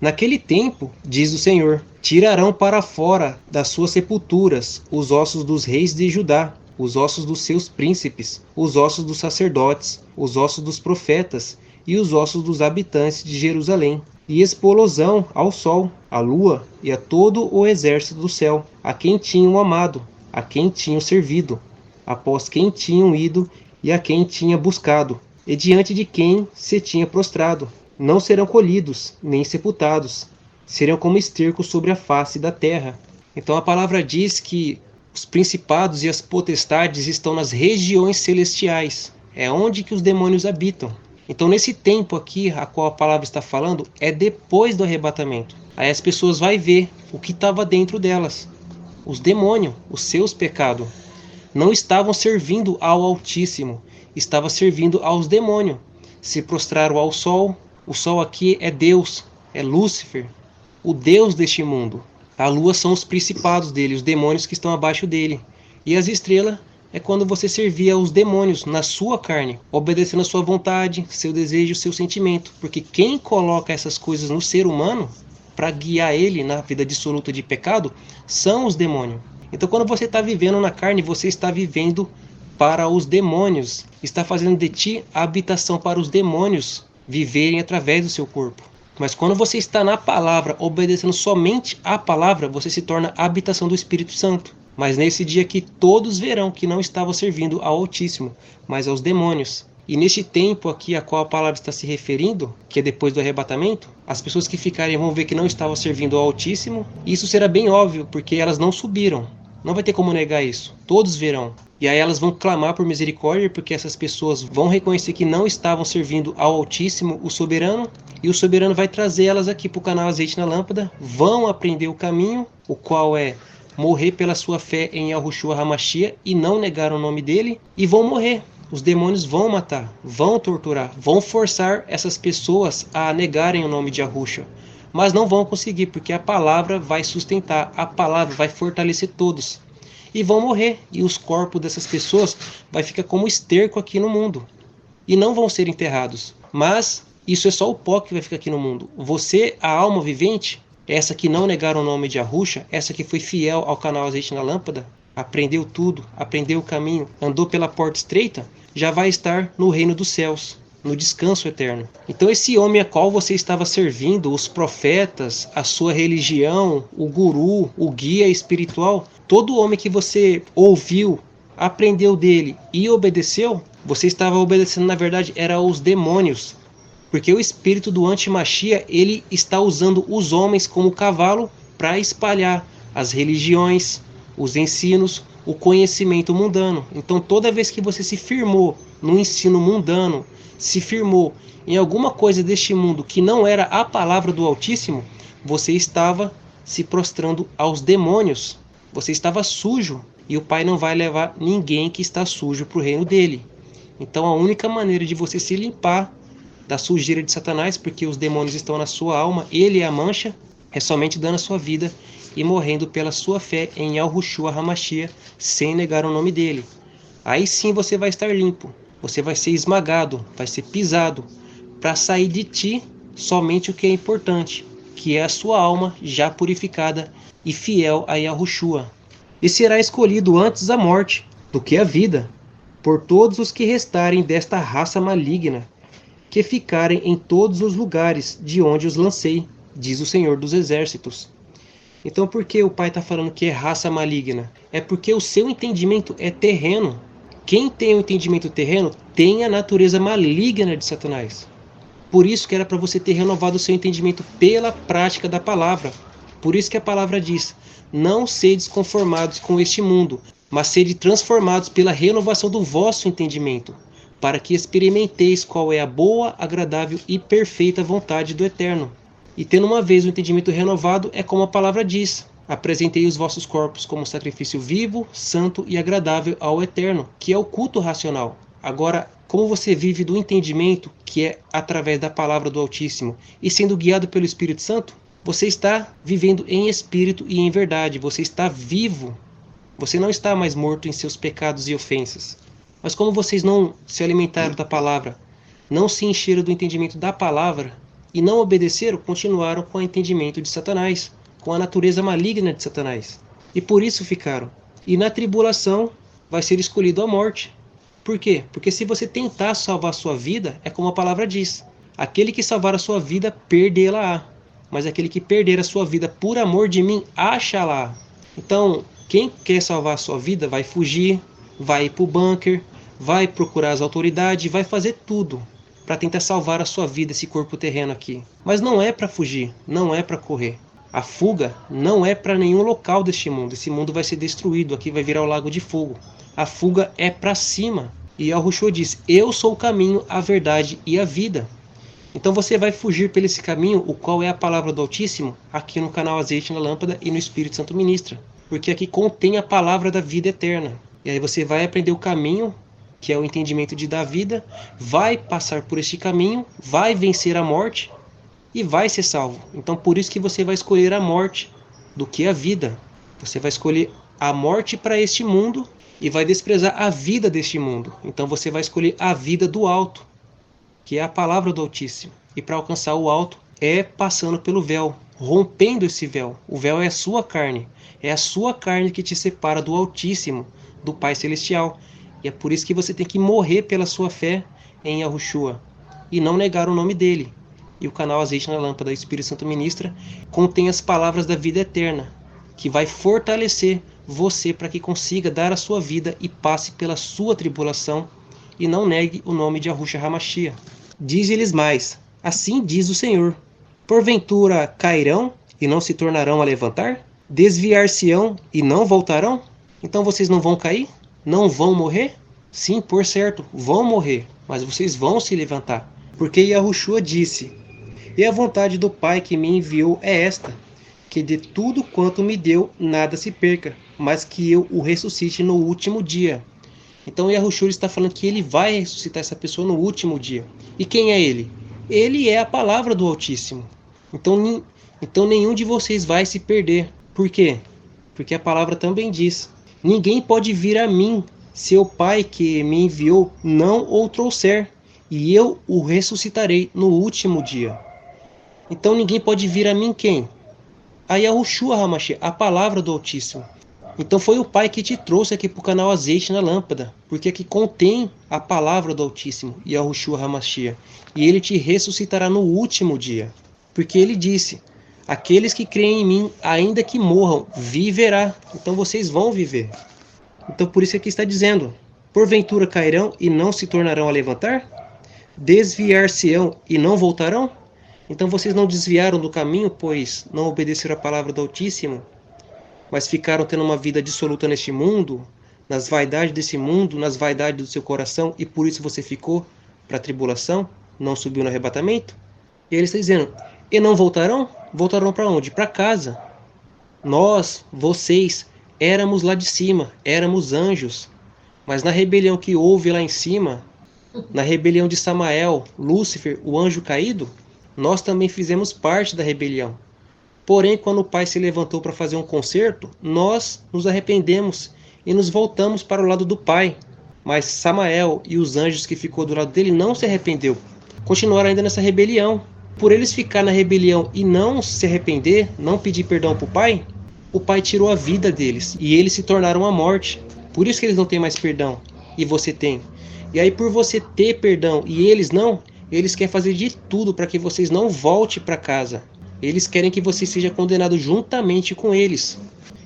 Naquele tempo, diz o Senhor, tirarão para fora das suas sepulturas os ossos dos reis de Judá, os ossos dos seus príncipes, os ossos dos sacerdotes, os ossos dos profetas e os ossos dos habitantes de Jerusalém, e expô-los-ão ao sol, à lua e a todo o exército do céu, a quem tinham amado, a quem tinham servido, após quem tinham ido e a quem tinha buscado, e diante de quem se tinha prostrado. Não serão colhidos, nem sepultados. Serão como esterco sobre a face da terra. Então a palavra diz que os principados e as potestades estão nas regiões celestiais. É onde que os demônios habitam. Então nesse tempo aqui, a qual a palavra está falando, é depois do arrebatamento. Aí as pessoas vão ver o que estava dentro delas. Os demônios, os seus pecados. Não estavam servindo ao Altíssimo, estavam servindo aos demônios. Se prostraram ao sol. O sol aqui é Deus, é Lúcifer, o Deus deste mundo. A lua são os principados dele, os demônios que estão abaixo dele. E as estrelas é quando você servia aos demônios na sua carne, obedecendo a sua vontade, seu desejo, seu sentimento. Porque quem coloca essas coisas no ser humano, para guiar ele na vida dissoluta de pecado, são os demônios. Então quando você está vivendo na carne, você está vivendo para os demônios. Está fazendo de ti a habitação para os demônios viverem através do seu corpo. Mas quando você está na palavra, obedecendo somente a palavra, você se torna a habitação do Espírito Santo. Mas nesse dia que todos verão que não estavam servindo ao Altíssimo, mas aos demônios. E neste tempo aqui a qual a palavra está se referindo, que é depois do arrebatamento, as pessoas que ficarem vão ver que não estavam servindo ao Altíssimo. E isso será bem óbvio, porque elas não subiram. Não vai ter como negar isso. Todos verão. E aí elas vão clamar por misericórdia, porque essas pessoas vão reconhecer que não estavam servindo ao Altíssimo, o Soberano, e o Soberano vai trazer elas aqui para o canal Azeite na Lâmpada, vão aprender o caminho, o qual é morrer pela sua fé em Yahushua HaMashiach e não negar o nome dele, e vão morrer. Os demônios vão matar, vão torturar, vão forçar essas pessoas a negarem o nome de Yahushua. Mas não vão conseguir, porque a palavra vai sustentar, a palavra vai fortalecer todos. E vão morrer, e os corpos dessas pessoas vai ficar como esterco aqui no mundo. E não vão ser enterrados. Mas isso é só o pó que vai ficar aqui no mundo. Você, a alma vivente, essa que não negaram o nome de Yahushua, essa que foi fiel ao canal Azeite na Lâmpada, aprendeu tudo, aprendeu o caminho, andou pela porta estreita, já vai estar no reino dos céus, no descanso eterno. Então esse homem a qual você estava servindo, os profetas, a sua religião, o guru, o guia espiritual, todo homem que você ouviu, aprendeu dele e obedeceu, você estava obedecendo, na verdade, era os demônios. Porque o espírito do anti-Mashiach, ele está usando os homens como cavalo para espalhar as religiões, os ensinos, o conhecimento mundano. Então toda vez que você se firmou no ensino mundano, se firmou em alguma coisa deste mundo que não era a palavra do Altíssimo, você estava se prostrando aos demônios. Você estava sujo e o Pai não vai levar ninguém que está sujo para o reino dele. Então a única maneira de você se limpar da sujeira de Satanás, porque os demônios estão na sua alma, ele é a mancha, é somente dando a sua vida e morrendo pela sua fé em Yahushua HaMashiach, sem negar o nome dele. Aí sim você vai estar limpo. Você vai ser esmagado, vai ser pisado, para sair de ti somente o que é importante, que é a sua alma já purificada e fiel a Yahushua. E será escolhido antes a morte do que a vida, por todos os que restarem desta raça maligna, que ficarem em todos os lugares de onde os lancei, diz o Senhor dos Exércitos. Então por que o Pai está falando que é raça maligna? É porque o seu entendimento é terreno. Quem tem o entendimento terreno tem a natureza maligna de Satanás. Por isso que era para você ter renovado o seu entendimento pela prática da palavra. Por isso que a palavra diz, não sedes conformados com este mundo, mas sede transformados pela renovação do vosso entendimento, para que experimenteis qual é a boa, agradável e perfeita vontade do Eterno. E tendo uma vez o entendimento renovado, é como a palavra diz, apresentei os vossos corpos como sacrifício vivo, santo e agradável ao Eterno, que é o culto racional. Agora, como você vive do entendimento, que é através da palavra do Altíssimo, e sendo guiado pelo Espírito Santo, você está vivendo em espírito e em verdade, você está vivo. Você não está mais morto em seus pecados e ofensas. Mas como vocês não se alimentaram da palavra, não se encheram do entendimento da palavra, e não obedeceram, continuaram com o entendimento de Satanás, com a natureza maligna de Satanás. E por isso ficaram. E na tribulação vai ser escolhido a morte. Por quê? Porque se você tentar salvar a sua vida, é como a palavra diz: aquele que salvar a sua vida, perdê-la-á. Mas aquele que perder a sua vida por amor de mim, acha-la. Então, quem quer salvar a sua vida vai fugir, vai ir para o bunker, vai procurar as autoridades, vai fazer tudo para tentar salvar a sua vida, esse corpo terreno aqui. Mas não é para fugir, não é para correr. A fuga não é para nenhum local deste mundo. Esse mundo vai ser destruído, aqui vai virar o lago de fogo. A fuga é para cima. E Yahushua diz: eu sou o caminho, a verdade e a vida. Então você vai fugir por esse caminho, o qual é a palavra do Altíssimo, aqui no canal Azeite na Lâmpada e no Espírito Santo Ministra. Porque aqui contém a palavra da vida eterna. E aí você vai aprender o caminho, que é o entendimento de dar vida, vai passar por este caminho, vai vencer a morte e vai ser salvo. Então por isso que você vai escolher a morte do que a vida. Você vai escolher a morte para este mundo e vai desprezar a vida deste mundo. Então você vai escolher a vida do alto, que é a palavra do Altíssimo. E para alcançar o alto é passando pelo véu, rompendo esse véu. O véu é a sua carne. É a sua carne que te separa do Altíssimo, do Pai Celestial. E é por isso que você tem que morrer pela sua fé em Yahushua e não negar o nome dele. E o canal Azeite na Lâmpada, Espírito Santo Ministra, contém as palavras da vida eterna, que vai fortalecer você para que consiga dar a sua vida e passe pela sua tribulação e não negue o nome de Yahushua Hamashia. Diz-lhes mais: assim diz o Senhor: porventura cairão e não se tornarão a levantar? Desviar-se-ão e não voltarão? Então vocês não vão cair? Não vão morrer? Sim, por certo, vão morrer, mas vocês vão se levantar. Porque Yahushua disse: e a vontade do Pai que me enviou é esta, que de tudo quanto me deu, nada se perca, mas que eu o ressuscite no último dia. Então Yahushua está falando que ele vai ressuscitar essa pessoa no último dia. E quem é ele? Ele é a palavra do Altíssimo. Então nenhum de vocês vai se perder. Por quê? Porque a palavra também diz: ninguém pode vir a mim se o Pai que me enviou não o trouxer, e eu o ressuscitarei no último dia. Então ninguém pode vir a mim quem? A Yahushua Hamashia, a palavra do Altíssimo. Então foi o Pai que te trouxe aqui para o canal Azeite na Lâmpada, porque aqui contém a palavra do Altíssimo, Yahushua Hamashia, e ele te ressuscitará no último dia. Porque ele disse: aqueles que creem em mim, ainda que morram, viverá. Então vocês vão viver. Então por isso aqui está dizendo: porventura cairão e não se tornarão a levantar? Desviar-se-ão e não voltarão? Então vocês não desviaram do caminho, pois não obedeceram a palavra do Altíssimo, mas ficaram tendo uma vida dissoluta neste mundo, nas vaidades desse mundo, nas vaidades do seu coração, e por isso você ficou para a tribulação, não subiu no arrebatamento? E ele está dizendo: e não voltarão? Voltarão para onde? Para casa. Nós, vocês, éramos lá de cima, éramos anjos, mas na rebelião que houve lá em cima, na rebelião de Samael, Lúcifer, o anjo caído, nós também fizemos parte da rebelião. Porém, quando o Pai se levantou para fazer um concerto, nós nos arrependemos e nos voltamos para o lado do Pai. Mas Samael e os anjos que ficou do lado dele não se arrependeu. Continuaram ainda nessa rebelião. Por eles ficar na rebelião e não se arrepender, não pedir perdão para o Pai tirou a vida deles e eles se tornaram a morte. Por isso que eles não têm mais perdão e você tem. E aí por você ter perdão e eles não, eles querem fazer de tudo para que vocês não voltem para casa. Eles querem que você seja condenado juntamente com eles.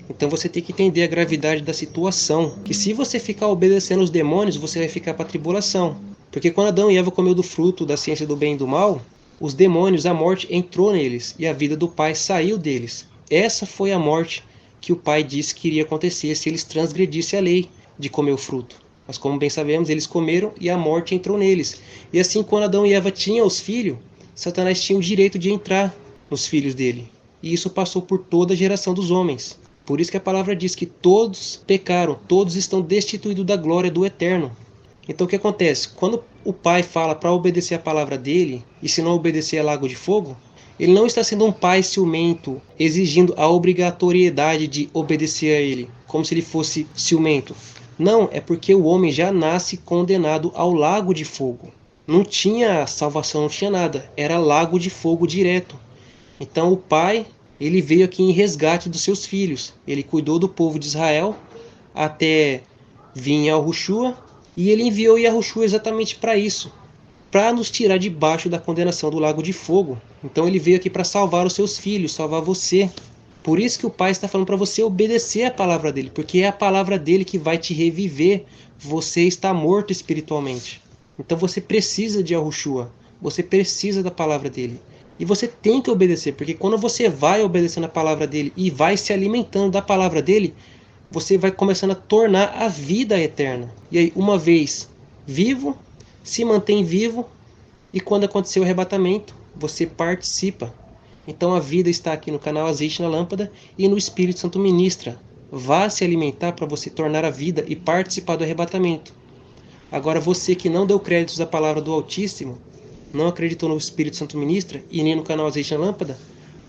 Então você tem que entender a gravidade da situação. Que se você ficar obedecendo os demônios, você vai ficar para a tribulação. Porque quando Adão e Eva comeu do fruto da ciência do bem e do mal, os demônios, a morte entrou neles e a vida do Pai saiu deles. Essa foi a morte que o Pai disse que iria acontecer se eles transgredissem a lei de comer o fruto. Mas como bem sabemos, eles comeram e a morte entrou neles. E assim, quando Adão e Eva tinham os filhos, Satanás tinha o direito de entrar nos filhos dele. E isso passou por toda a geração dos homens. Por isso que a palavra diz que todos pecaram, todos estão destituídos da glória do Eterno. Então o que acontece? Quando o Pai fala para obedecer a palavra dele, e se não obedecer é lago de fogo, ele não está sendo um pai ciumento, exigindo a obrigatoriedade de obedecer a ele, como se ele fosse ciumento. Não, é porque o homem já nasce condenado ao lago de fogo. não tinha salvação, não tinha nada. Era lago de fogo direto. Então o pai, ele veio aqui em resgate dos seus filhos. Ele cuidou do povo de Israel até vir Yahushua, e ele enviou Yahushua exatamente para isso, para nos tirar debaixo da condenação do lago de fogo. Então ele veio aqui para salvar os seus filhos, salvar você. Por isso que o pai está falando para você obedecer a palavra dele, porque é a palavra dele que vai te reviver. Você está morto espiritualmente. Então você precisa de Yahushua, você precisa da palavra dele. E você tem que obedecer, porque quando você vai obedecendo a palavra dele e vai se alimentando da palavra dele, você vai começando a tornar a vida eterna. E aí, uma vez vivo, se mantém vivo, e quando acontecer o arrebatamento, você participa. Então a vida está aqui no canal Azeite na Lâmpada e no Espírito Santo ministra. Vá se alimentar para você tornar a vida e participar do arrebatamento. Agora você que não deu créditos à palavra do Altíssimo, não acreditou no Espírito Santo ministra e nem no canal Azeite na Lâmpada,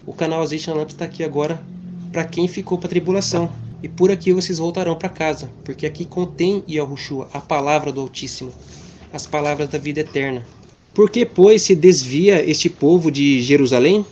o canal Azeite na Lâmpada está aqui agora para quem ficou para a tribulação. E por aqui vocês voltarão para casa, porque aqui contém Yahushua, a palavra do Altíssimo, as palavras da vida eterna. Por que, pois, se desvia este povo de Jerusalém?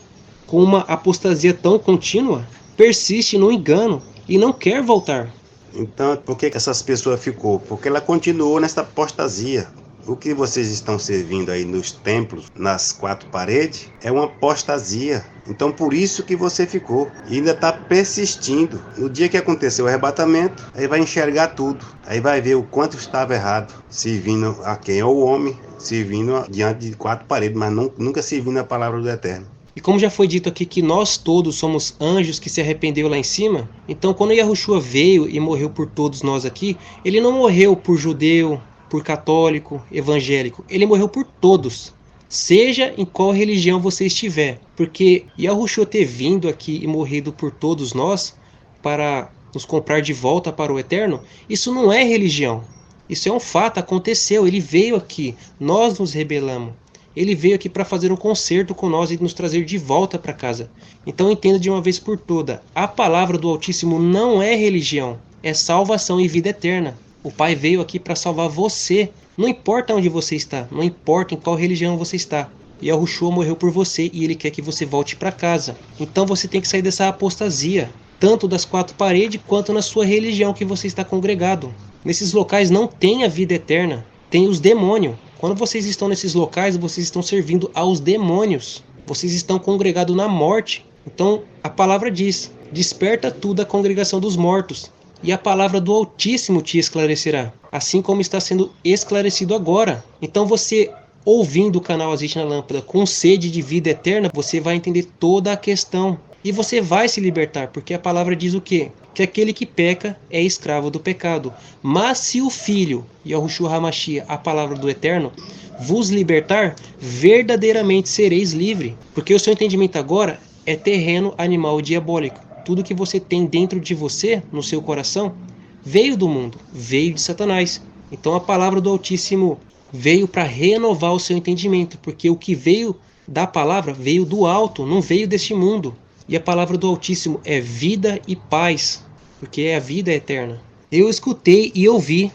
Com uma apostasia tão contínua, persiste no engano e não quer voltar. Então, por que essas pessoas ficou? Porque ela continuou nessa apostasia. O que vocês estão servindo aí nos templos, nas quatro paredes, é uma apostasia. Então, por isso que você ficou. E ainda está persistindo. No dia que aconteceu o arrebatamento, aí vai enxergar tudo. Aí vai ver o quanto estava errado. Servindo a quem é o homem, servindo diante de quatro paredes, mas nunca servindo a palavra do Eterno. E como já foi dito aqui que nós todos somos anjos que se arrependeu lá em cima, então quando Yahushua veio e morreu por todos nós aqui, ele não morreu por judeu, por católico, evangélico, ele morreu por todos, seja em qual religião você estiver, porque Yahushua ter vindo aqui e morrido por todos nós, para nos comprar de volta para o eterno, isso não é religião, isso é um fato, aconteceu, ele veio aqui, nós nos rebelamos. Ele veio aqui para fazer um concerto com nós e nos trazer de volta para casa. Então entenda de uma vez por toda, a palavra do Altíssimo não é religião, é salvação e vida eterna. O Pai veio aqui para salvar você, não importa onde você está, não importa em qual religião você está. Yahushua morreu por você e ele quer que você volte para casa. Então você tem que sair dessa apostasia, tanto das quatro paredes quanto na sua religião que você está congregado. Nesses locais não tem a vida eterna, tem os demônios. Quando vocês estão nesses locais, vocês estão servindo aos demônios. Vocês estão congregados na morte. Então, a palavra diz, desperta tu da congregação dos mortos, e a palavra do Altíssimo te esclarecerá, assim como está sendo esclarecido agora. Então você, ouvindo o canal Azeite na Lâmpada com sede de vida eterna, você vai entender toda a questão. E você vai se libertar, porque a palavra diz o quê? Que aquele que peca é escravo do pecado. Mas se o Filho, Yahushua HaMashiach, a palavra do Eterno, vos libertar, verdadeiramente sereis livre. Porque o seu entendimento agora é terreno, animal e diabólico. Tudo que você tem dentro de você, no seu coração, veio do mundo, veio de Satanás. Então a palavra do Altíssimo veio para renovar o seu entendimento, porque o que veio da palavra veio do alto, não veio deste mundo. E a palavra do Altíssimo é vida e paz, porque é a vida eterna. Eu escutei e ouvi,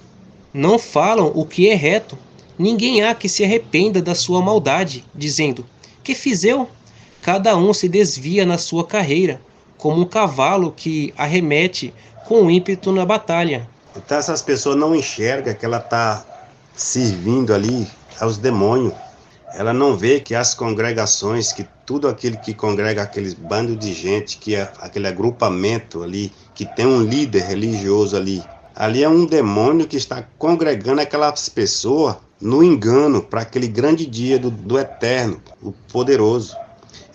não falam o que é reto. Ninguém há que se arrependa da sua maldade, dizendo, que fiz eu? Cada um se desvia na sua carreira, como um cavalo que arremete com ímpeto na batalha. Então essas pessoas não enxergam que ela está servindo ali aos demônios. Ela não vê que as congregações, que tudo aquele que congrega aqueles bandos de gente, que é aquele agrupamento ali, que tem um líder religioso ali, ali é um demônio que está congregando aquelas pessoas no engano para aquele grande dia do Eterno, o Poderoso.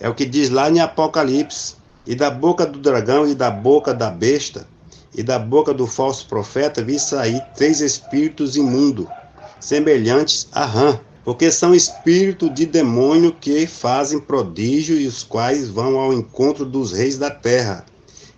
É o que diz lá em Apocalipse. E da boca do dragão e da boca da besta e da boca do falso profeta vi sair 3 espíritos imundos, semelhantes a rã, porque são espíritos de demônio que fazem prodígio e os quais vão ao encontro dos reis da terra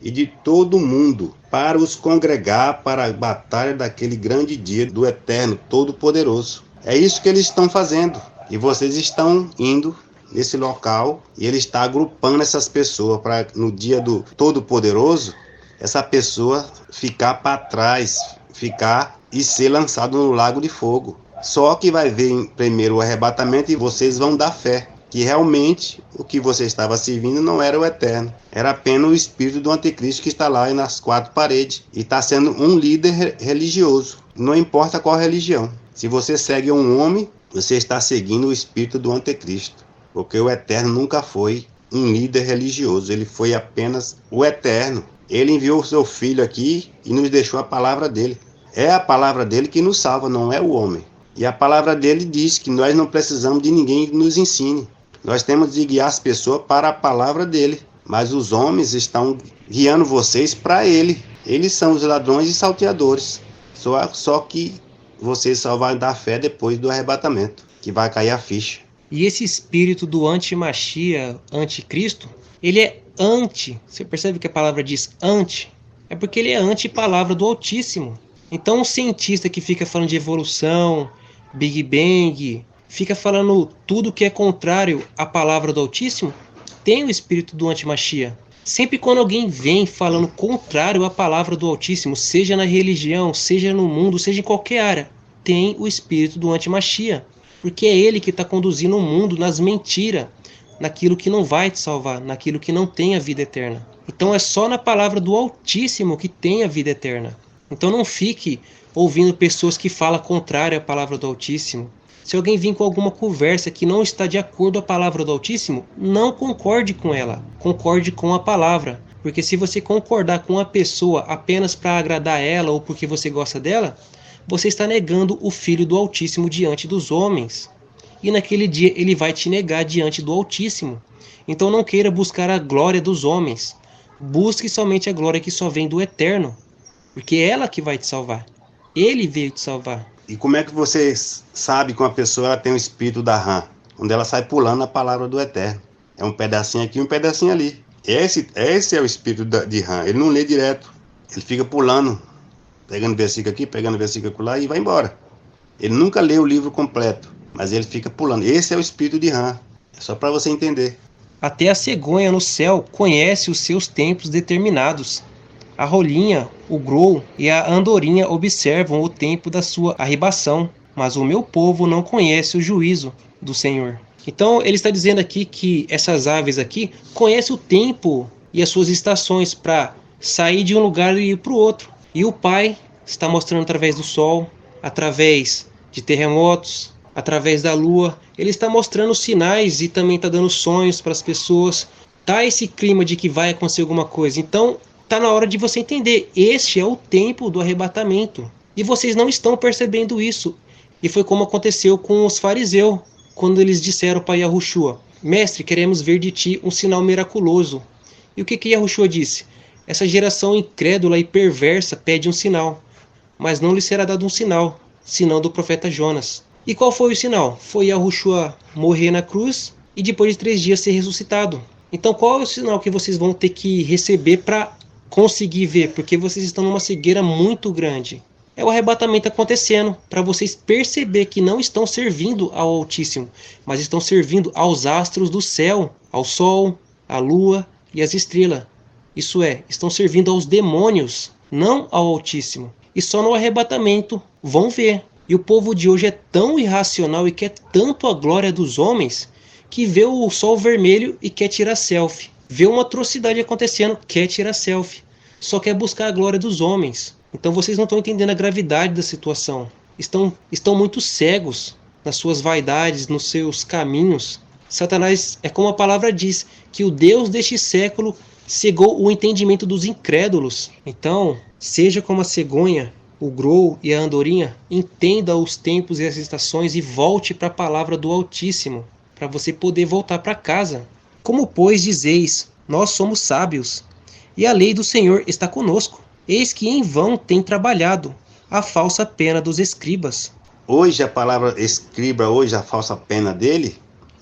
e de todo o mundo, para os congregar para a batalha daquele grande dia do Eterno Todo-Poderoso. É isso que eles estão fazendo. E vocês estão indo nesse local e ele está agrupando essas pessoas para no dia do Todo-Poderoso, essa pessoa ficar para trás, ficar e ser lançado no lago de fogo. Só que vai vir primeiro o arrebatamento e vocês vão dar fé que realmente o que você estava servindo não era o eterno. Era apenas o espírito do anticristo que está lá nas quatro paredes e está sendo um líder religioso. Não importa qual religião. Se você segue um homem, você está seguindo o espírito do anticristo. Porque o eterno nunca foi um líder religioso. Ele foi apenas o eterno. Ele enviou o seu filho aqui e nos deixou a palavra dele. É a palavra dele que nos salva, não é o homem. E a palavra dele diz que nós não precisamos de ninguém que nos ensine. Nós temos de guiar as pessoas para a palavra dele. Mas os homens estão guiando vocês para ele. Eles são os ladrões e salteadores. Só que vocês só vão dar fé depois do arrebatamento, que vai cair a ficha. E esse espírito do anti-Machia, anticristo, ele é anti. Você percebe que a palavra diz anti? É porque ele é anti-palavra do Altíssimo. Então um cientista que fica falando de evolução, Big Bang, fica falando tudo que é contrário à palavra do Altíssimo, tem o espírito do anti-Machia. Sempre quando alguém vem falando contrário à palavra do Altíssimo, seja na religião, seja no mundo, seja em qualquer área, tem o espírito do anti-Machia. Porque é ele que está conduzindo o mundo nas mentiras, naquilo que não vai te salvar, naquilo que não tem a vida eterna. Então é só na palavra do Altíssimo que tem a vida eterna. Então não fique ouvindo pessoas que falam contrário à palavra do Altíssimo. Se alguém vir com alguma conversa que não está de acordo com a palavra do Altíssimo, não concorde com ela, concorde com a palavra. Porque se você concordar com a pessoa apenas para agradar ela ou porque você gosta dela, você está negando o Filho do Altíssimo diante dos homens. E naquele dia ele vai te negar diante do Altíssimo. Então não queira buscar a glória dos homens. Busque somente a glória que só vem do Eterno. Porque é ela que vai te salvar. Ele veio te salvar. E como é que você sabe que uma pessoa ela tem o espírito da rã? Onde ela sai pulando a palavra do Eterno. É um pedacinho aqui e um pedacinho ali. Esse é o espírito de rã. Ele não lê direto. Ele fica pulando, pegando versículo aqui, pegando versículo lá e vai embora. Ele nunca lê o livro completo, mas ele fica pulando. Esse é o espírito de rã. É só para você entender. Até a cegonha no céu conhece os seus tempos determinados. A rolinha, o grou e a andorinha observam o tempo da sua arribação, mas o meu povo não conhece o juízo do Senhor. Então ele está dizendo aqui que essas aves aqui conhecem o tempo e as suas estações para sair de um lugar e ir para o outro. E o Pai está mostrando através do sol, através de terremotos, através da lua. Ele está mostrando sinais e também está dando sonhos para as pessoas. Tá esse clima de que vai acontecer alguma coisa. Então tá na hora de você entender. Este é o tempo do arrebatamento. E vocês não estão percebendo isso. E foi como aconteceu com os fariseus, quando eles disseram para Yahushua: Mestre, queremos ver de ti um sinal miraculoso. E o que Yahushua disse? Essa geração incrédula e perversa pede um sinal, mas não lhe será dado um sinal, senão do profeta Jonas. E qual foi o sinal? Foi Yahushua morrer na cruz e depois de 3 dias ser ressuscitado. Então qual é o sinal que vocês vão ter que receber para conseguir ver? Porque vocês estão numa cegueira muito grande. É o arrebatamento acontecendo, para vocês perceber que não estão servindo ao Altíssimo, mas estão servindo aos astros do céu, ao sol, à lua e às estrelas. Isso é, estão servindo aos demônios, não ao Altíssimo. E só no arrebatamento vão ver. E o povo de hoje é tão irracional e quer tanto a glória dos homens, que vê o sol vermelho e quer tirar selfie. Vê uma atrocidade acontecendo, quer tirar selfie. Só quer buscar a glória dos homens. Então vocês não estão entendendo a gravidade da situação. Estão muito cegos nas suas vaidades, nos seus caminhos. Satanás, é como a palavra diz, que o Deus deste século cegou o entendimento dos incrédulos. Então, seja como a cegonha, o grou e a andorinha, entenda os tempos e as estações e volte para a palavra do Altíssimo, para você poder voltar para casa. Como, pois, dizeis, nós somos sábios, e a lei do Senhor está conosco. Eis que em vão tem trabalhado a falsa pena dos escribas. Hoje a palavra escriba, hoje a falsa pena dele,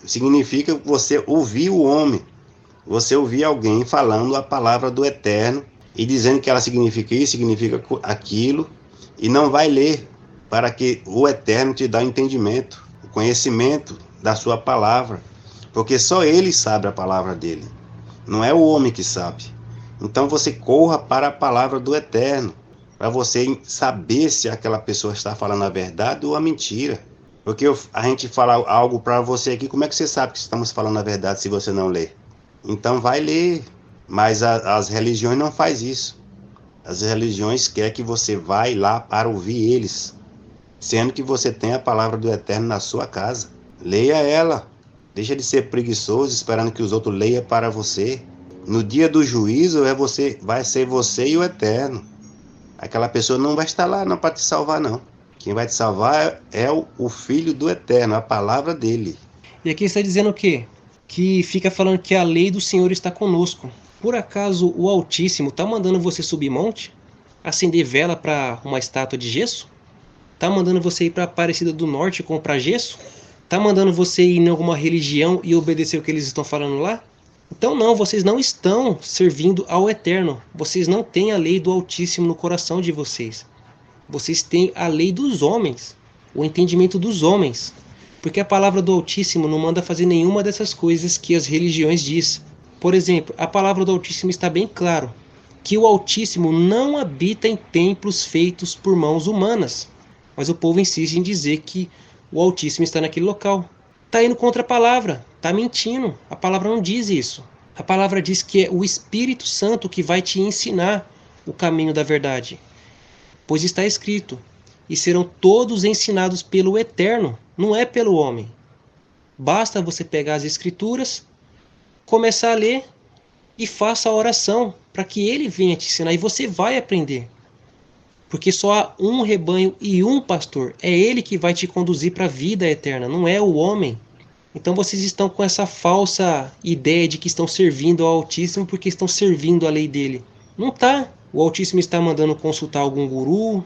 significa você ouvir o homem. Você ouvir alguém falando a palavra do Eterno e dizendo que ela significa isso, significa aquilo, e não vai ler para que o Eterno te dê entendimento, o conhecimento da sua palavra. Porque só ele sabe a palavra dele, não é o homem que sabe. Então você corra para a palavra do Eterno, para você saber se aquela pessoa está falando a verdade ou a mentira. Porque a gente fala algo para você aqui, como é que você sabe que estamos falando a verdade se você não lê? Então vai ler, mas as religiões não faz isso. As religiões querem que você vá lá para ouvir eles, sendo que você tem a palavra do Eterno na sua casa. Leia ela, deixa de ser preguiçoso esperando que os outros leiam para você. No dia do juízo vai ser você e o Eterno. Aquela pessoa não vai estar lá não para te salvar não. Quem vai te salvar é o Filho do Eterno, a palavra dele. E aqui está dizendo o quê? Que fica falando que a lei do Senhor está conosco. Por acaso o Altíssimo está mandando você subir monte? Acender vela para uma estátua de gesso? Está mandando você ir para a Aparecida do Norte comprar gesso? Está mandando você ir em alguma religião e obedecer o que eles estão falando lá? Então não, vocês não estão servindo ao Eterno. Vocês não têm a lei do Altíssimo no coração de vocês. Vocês têm a lei dos homens, o entendimento dos homens. Porque a palavra do Altíssimo não manda fazer nenhuma dessas coisas que as religiões diz. Por exemplo, a palavra do Altíssimo está bem claro, que o Altíssimo não habita em templos feitos por mãos humanas. Mas o povo insiste em dizer que o Altíssimo está naquele local. Está indo contra a palavra, está mentindo. A palavra não diz isso. A palavra diz que é o Espírito Santo que vai te ensinar o caminho da verdade. Pois está escrito, e serão todos ensinados pelo Eterno, não é pelo homem. Basta você pegar as Escrituras, começar a ler e faça a oração para que ele venha te ensinar e você vai aprender. Porque só há um rebanho e um pastor. É ele que vai te conduzir para a vida eterna, não é o homem. Então vocês estão com essa falsa ideia de que estão servindo ao Altíssimo porque estão servindo a lei dele. Não está. O Altíssimo está mandando consultar algum guru,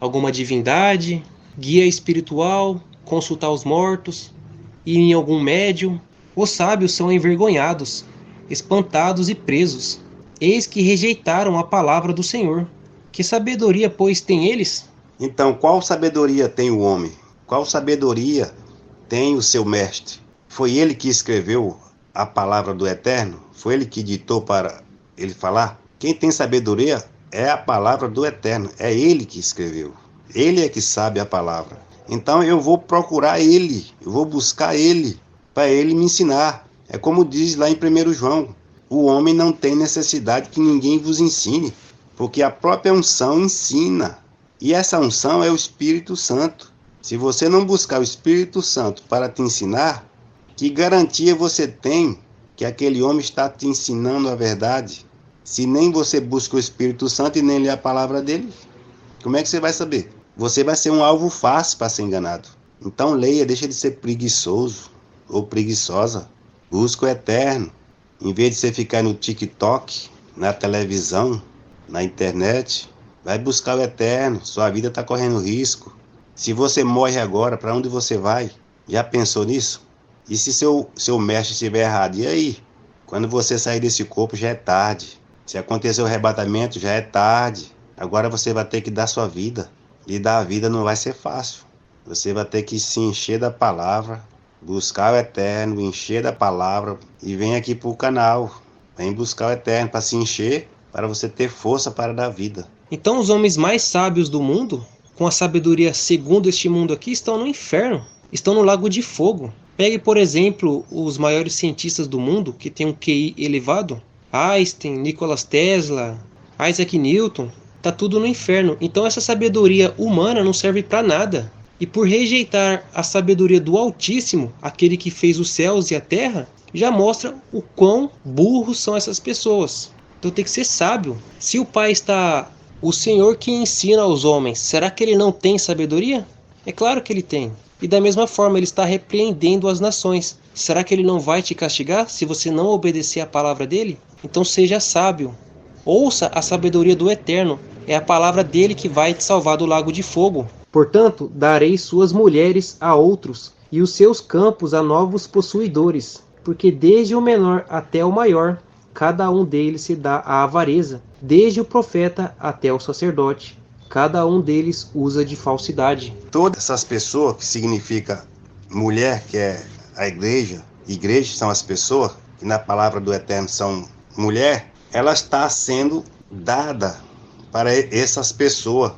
alguma divindade, guia espiritual, consultar os mortos, ir em algum médium. Os sábios são envergonhados, espantados e presos. Eis que rejeitaram a palavra do Senhor. Que sabedoria, pois, têm eles? Então, qual sabedoria tem o homem? Qual sabedoria tem o seu mestre? Foi ele que escreveu a palavra do Eterno? Foi ele que ditou para ele falar? Quem tem sabedoria é a palavra do Eterno. É ele que escreveu. Ele é que sabe a palavra. Então eu vou procurar ele. Eu vou buscar ele para ele me ensinar. É como diz lá em 1 João. O homem não tem necessidade que ninguém vos ensine. Porque a própria unção ensina. E essa unção é o Espírito Santo. Se você não buscar o Espírito Santo para te ensinar, que garantia você tem que aquele homem está te ensinando a verdade? Se nem você busca o Espírito Santo e nem lê a palavra dele, como é que você vai saber? Você vai ser um alvo fácil para ser enganado. Então leia, deixa de ser preguiçoso ou preguiçosa. Busca o Eterno. Em vez de você ficar no TikTok, na televisão, na internet, vai buscar o Eterno. Sua vida está correndo risco. Se você morre agora, para onde você vai? Já pensou nisso? E se seu mestre estiver errado? E aí? Quando você sair desse corpo, já é tarde. Se acontecer o arrebatamento, já é tarde. Agora você vai ter que dar sua vida. E dar a vida não vai ser fácil. Você vai ter que se encher da palavra, buscar o Eterno, encher da palavra. E vem aqui para o canal. Vem buscar o Eterno para se encher, para você ter força para dar vida. Então os homens mais sábios do mundo, com a sabedoria segundo este mundo aqui, estão no inferno. Estão no lago de fogo. Pegue, por exemplo, os maiores cientistas do mundo, que têm um QI elevado. Einstein, Nikola Tesla, Isaac Newton. Está tudo no inferno. Então essa sabedoria humana não serve para nada. E por rejeitar a sabedoria do Altíssimo, aquele que fez os céus e a terra, já mostra o quão burros são essas pessoas. Então tem que ser sábio. Se o Pai está... O Senhor que ensina aos homens, será que ele não tem sabedoria? É claro que ele tem. E da mesma forma ele está repreendendo as nações. Será que ele não vai te castigar se você não obedecer a palavra dele? Então seja sábio. Ouça a sabedoria do Eterno. É a palavra dele que vai te salvar do lago de fogo. Portanto, darei suas mulheres a outros, e os seus campos a novos possuidores. Porque desde o menor até o maior, cada um deles se dá à avareza. Desde o profeta até o sacerdote, cada um deles usa de falsidade. Todas essas pessoas, que significa mulher, que é a igreja são as pessoas, que na palavra do Eterno são mulher, ela está sendo dada para essas pessoas,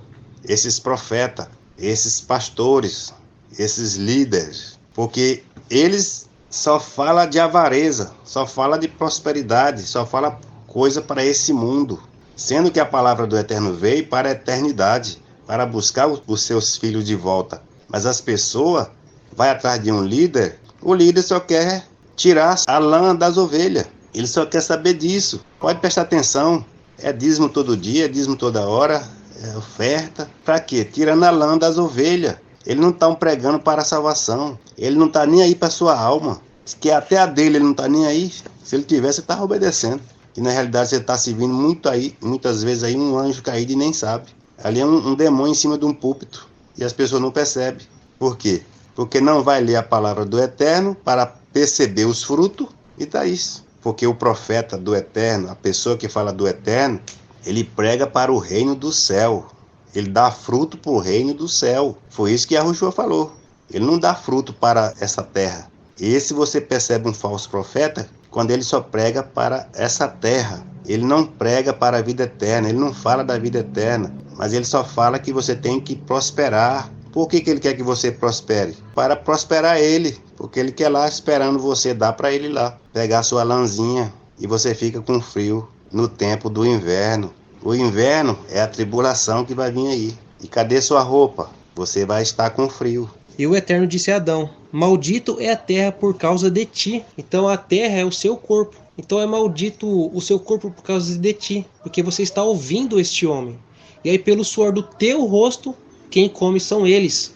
esses profetas, esses pastores, esses líderes, porque eles só falam de avareza, só falam de prosperidade, só falam coisa para esse mundo, sendo que a palavra do Eterno veio para a eternidade, para buscar os seus filhos de volta. Mas as pessoas vão atrás de um líder, o líder só quer tirar a lã das ovelhas, ele só quer saber disso. Pode prestar atenção, é dízimo todo dia, é dízimo toda hora, é oferta. Para quê? Tirando a lã das ovelhas. Ele não está pregando para a salvação, ele não está nem aí para a sua alma, que até a dele ele não está nem aí. Se ele tivesse, ele estava obedecendo. E na realidade você está servindo muitas vezes aí um anjo caído e nem sabe. Ali é um demônio em cima de um púlpito e as pessoas não percebem. Por quê? Porque não vai ler a palavra do Eterno para perceber os frutos e tá isso. Porque o profeta do Eterno, a pessoa que fala do Eterno, ele prega para o reino do céu. Ele dá fruto para o reino do céu. Foi isso que Yahushua falou. Ele não dá fruto para essa terra. Esse você percebe um falso profeta quando ele só prega para essa terra. Ele não prega para a vida eterna, ele não fala da vida eterna, mas ele só fala que você tem que prosperar. Por que ele quer que você prospere? Para prosperar ele, porque ele quer lá esperando você dar para ele lá, pegar sua lãzinha e você fica com frio no tempo do inverno. O inverno é a tribulação que vai vir aí. E cadê sua roupa? Você vai estar com frio. E o Eterno disse a Adão: maldito é a terra por causa de ti. Então a terra é o seu corpo. Então é maldito o seu corpo por causa de ti, porque você está ouvindo este homem. E aí pelo suor do teu rosto, quem come são eles.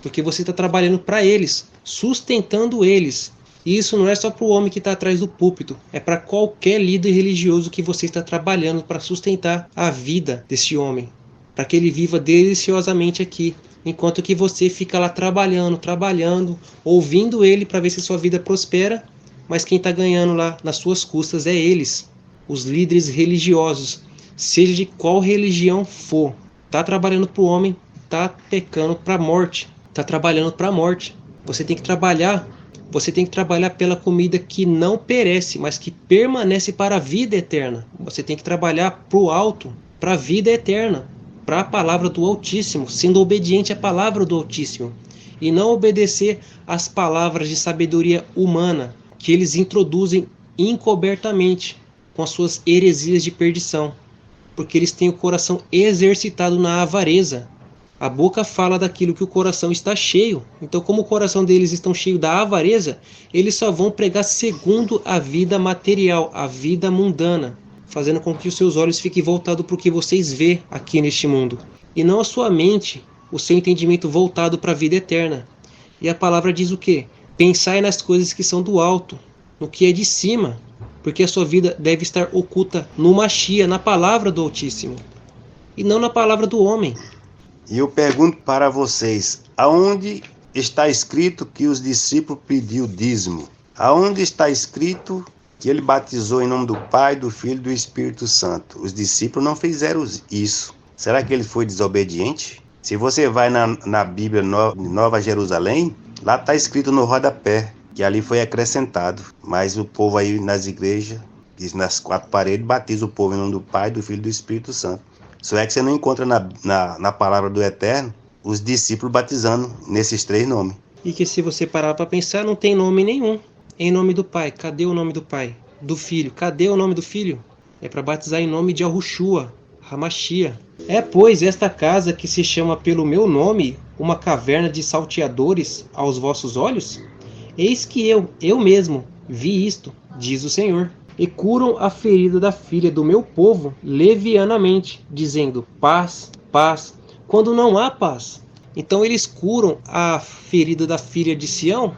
Porque você está trabalhando para eles, sustentando eles. E isso não é só para o homem que está atrás do púlpito, é para qualquer líder religioso que você está trabalhando para sustentar a vida desse homem, para que ele viva deliciosamente aqui. Enquanto que você fica lá trabalhando, ouvindo ele para ver se sua vida prospera, mas quem está ganhando lá nas suas custas é eles, os líderes religiosos, seja de qual religião for. Está trabalhando para o homem, está pecando para a morte, está trabalhando para a morte. Você tem que trabalhar pela comida que não perece, mas que permanece para a vida eterna. Você tem que trabalhar para o alto, para a vida eterna, para a palavra do Altíssimo, sendo obediente à palavra do Altíssimo, e não obedecer às palavras de sabedoria humana que eles introduzem encobertamente com as suas heresias de perdição, porque eles têm o coração exercitado na avareza. A boca fala daquilo que o coração está cheio. Então, como o coração deles está cheio da avareza, eles só vão pregar segundo a vida material, a vida mundana, fazendo com que os seus olhos fiquem voltados para o que vocês vê aqui neste mundo, e não a sua mente, o seu entendimento voltado para a vida eterna. E a palavra diz o quê? Pensai nas coisas que são do alto, no que é de cima, porque a sua vida deve estar oculta no Machia, na palavra do Altíssimo, e não na palavra do homem. E eu pergunto para vocês, aonde está escrito que os discípulos pediu dízimo? Aonde está escrito que ele batizou em nome do Pai, do Filho e do Espírito Santo? Os discípulos não fizeram isso. Será que ele foi desobediente? Se você vai na Bíblia Nova Jerusalém, lá está escrito no rodapé, que ali foi acrescentado. Mas o povo aí nas igrejas, nas 4 paredes, batiza o povo em nome do Pai, do Filho e do Espírito Santo. Só é que você não encontra na palavra do Eterno os discípulos batizando nesses 3 nomes. E que se você parar para pensar, não tem nome nenhum. Em nome do Pai, cadê o nome do Pai? Do Filho, cadê o nome do Filho? É para batizar em nome de Yahushua, Hamashia. É, pois, esta casa que se chama pelo meu nome, uma caverna de salteadores aos vossos olhos? Eis que eu mesmo, vi isto, diz o Senhor. E curam a ferida da filha do meu povo levianamente, dizendo paz, paz, quando não há paz. Então eles curam a ferida da filha de Sião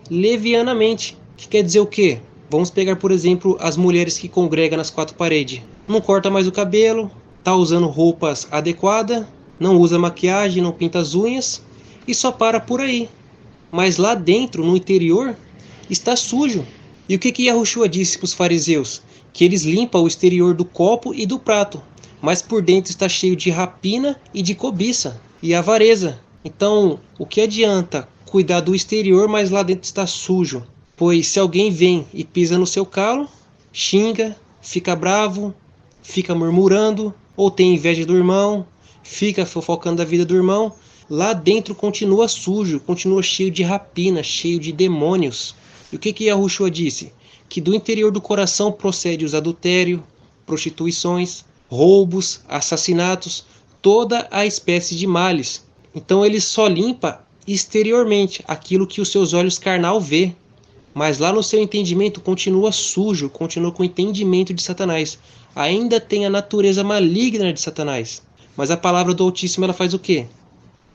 levianamente. Que quer dizer o quê? Vamos pegar, por exemplo, as mulheres que congregam nas 4 paredes. Não corta mais o cabelo, tá usando roupas adequadas, não usa maquiagem, não pinta as unhas e só para por aí. Mas lá dentro, no interior, está sujo. E o que Yahushua disse para os fariseus? Que eles limpam o exterior do copo e do prato, mas por dentro está cheio de rapina e de cobiça e avareza. Então, o que adianta cuidar do exterior, mas lá dentro está sujo? Pois se alguém vem e pisa no seu calo, xinga, fica bravo, fica murmurando, ou tem inveja do irmão, fica fofocando da vida do irmão, lá dentro continua sujo, continua cheio de rapina, cheio de demônios. E o que Yahushua disse? Que do interior do coração procede os adultérios, prostituições, roubos, assassinatos, toda a espécie de males. Então ele só limpa exteriormente aquilo que os seus olhos carnal vê. Mas lá no seu entendimento continua sujo, continua com o entendimento de Satanás. Ainda tem a natureza maligna de Satanás. Mas a palavra do Altíssimo ela faz o quê?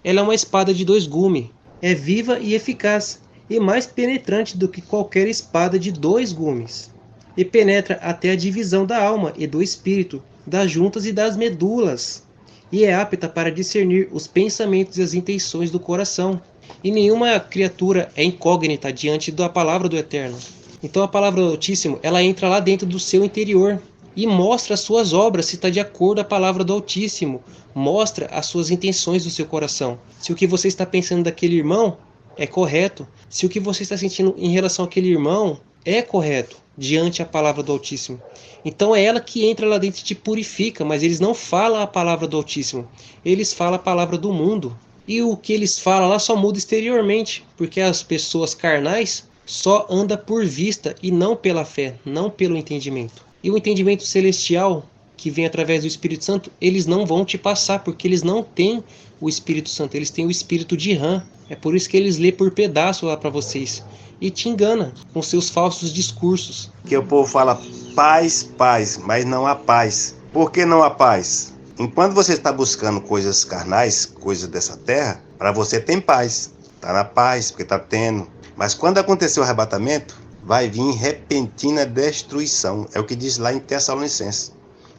Ela é uma espada de 2 gumes. É viva e eficaz, e mais penetrante do que qualquer espada de 2 gumes. E penetra até a divisão da alma e do espírito, das juntas e das medulas. E é apta para discernir os pensamentos e as intenções do coração. E nenhuma criatura é incógnita diante da palavra do Eterno. Então a palavra do Altíssimo, ela entra lá dentro do seu interior e mostra as suas obras, se está de acordo com a palavra do Altíssimo. Mostra as suas intenções do seu coração. Se o que você está pensando daquele irmão é correto, se o que você está sentindo em relação àquele irmão é correto, diante da palavra do Altíssimo. Então é ela que entra lá dentro e te purifica, mas eles não falam a palavra do Altíssimo. Eles falam a palavra do mundo. E o que eles falam lá só muda exteriormente, porque as pessoas carnais só andam por vista e não pela fé, não pelo entendimento. E o entendimento celestial, que vem através do Espírito Santo, eles não vão te passar, porque eles não têm o Espírito Santo, eles têm o espírito de Ram. É por isso que eles lê por pedaço lá para vocês. E te engana com seus falsos discursos. Que o povo fala paz, paz, mas não há paz. Por que não há paz? Enquanto você está buscando coisas carnais, coisas dessa terra, para você tem paz. Está na paz, porque está tendo. Mas quando acontecer o arrebatamento, vai vir repentina destruição. É o que diz lá em Tessalonicenses.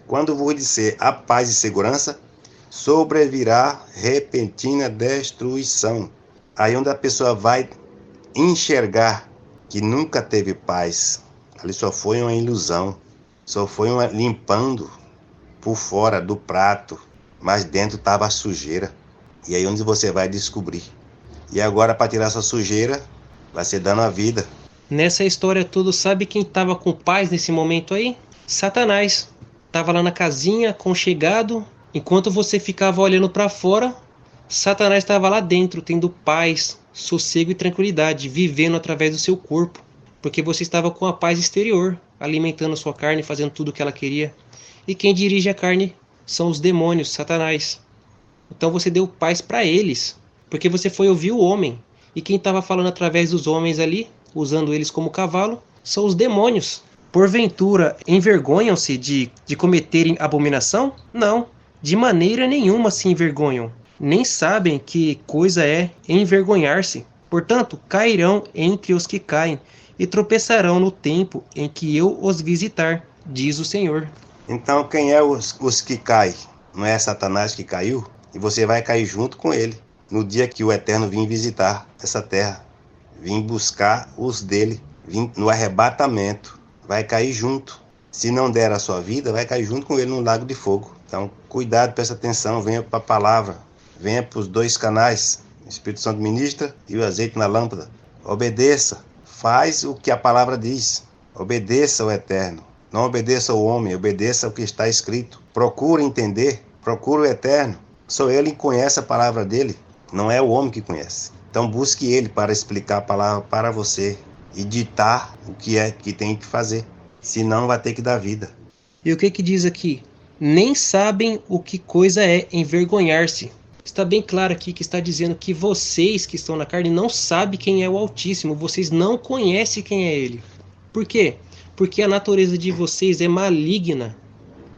Quando vos disser a paz e segurança, sobrevirá repentina destruição. Aí onde a pessoa vai enxergar que nunca teve paz. Ali só foi uma ilusão. Só foi uma limpando por fora do prato, mas dentro estava a sujeira. E aí onde você vai descobrir. E agora para tirar essa sujeira, vai ser dando a vida. Nessa história toda, sabe quem estava com paz nesse momento aí? Satanás. Estava lá na casinha, aconchegado. Enquanto você ficava olhando para fora, Satanás estava lá dentro, tendo paz, sossego e tranquilidade, vivendo através do seu corpo. Porque você estava com a paz exterior, alimentando sua carne, fazendo tudo o que ela queria. E quem dirige a carne são os demônios, Satanás. Então você deu paz para eles, porque você foi ouvir o homem. E quem estava falando através dos homens ali, usando eles como cavalo, são os demônios. Porventura, envergonham-se de cometerem abominação? Não, de maneira nenhuma se envergonham. Nem sabem que coisa é envergonhar-se. Portanto, cairão entre os que caem, e tropeçarão no tempo em que eu os visitar, diz o Senhor. Então quem é os que caem? Não é Satanás que caiu? E você vai cair junto com ele. No dia que o Eterno vir visitar essa terra. Vir buscar os dele. Vir no arrebatamento. Vai cair junto. Se não der a sua vida, vai cair junto com ele no lago de fogo. Então cuidado, presta atenção, venha para a palavra. Venha para os 2 canais. O Espírito Santo ministra e o azeite na lâmpada. Obedeça. Faz o que a palavra diz. Obedeça ao Eterno. Não obedeça ao homem, obedeça ao que está escrito. Procure entender, procure o Eterno. Só ele que conhece a palavra dele, não é o homem que conhece. Então busque ele para explicar a palavra para você e ditar o que é que tem que fazer. Senão vai ter que dar vida. E o que diz aqui? Nem sabem o que coisa é envergonhar-se. Está bem claro aqui que está dizendo que vocês que estão na carne não sabem quem é o Altíssimo. Vocês não conhecem quem é ele. Por quê? Porque a natureza de vocês é maligna.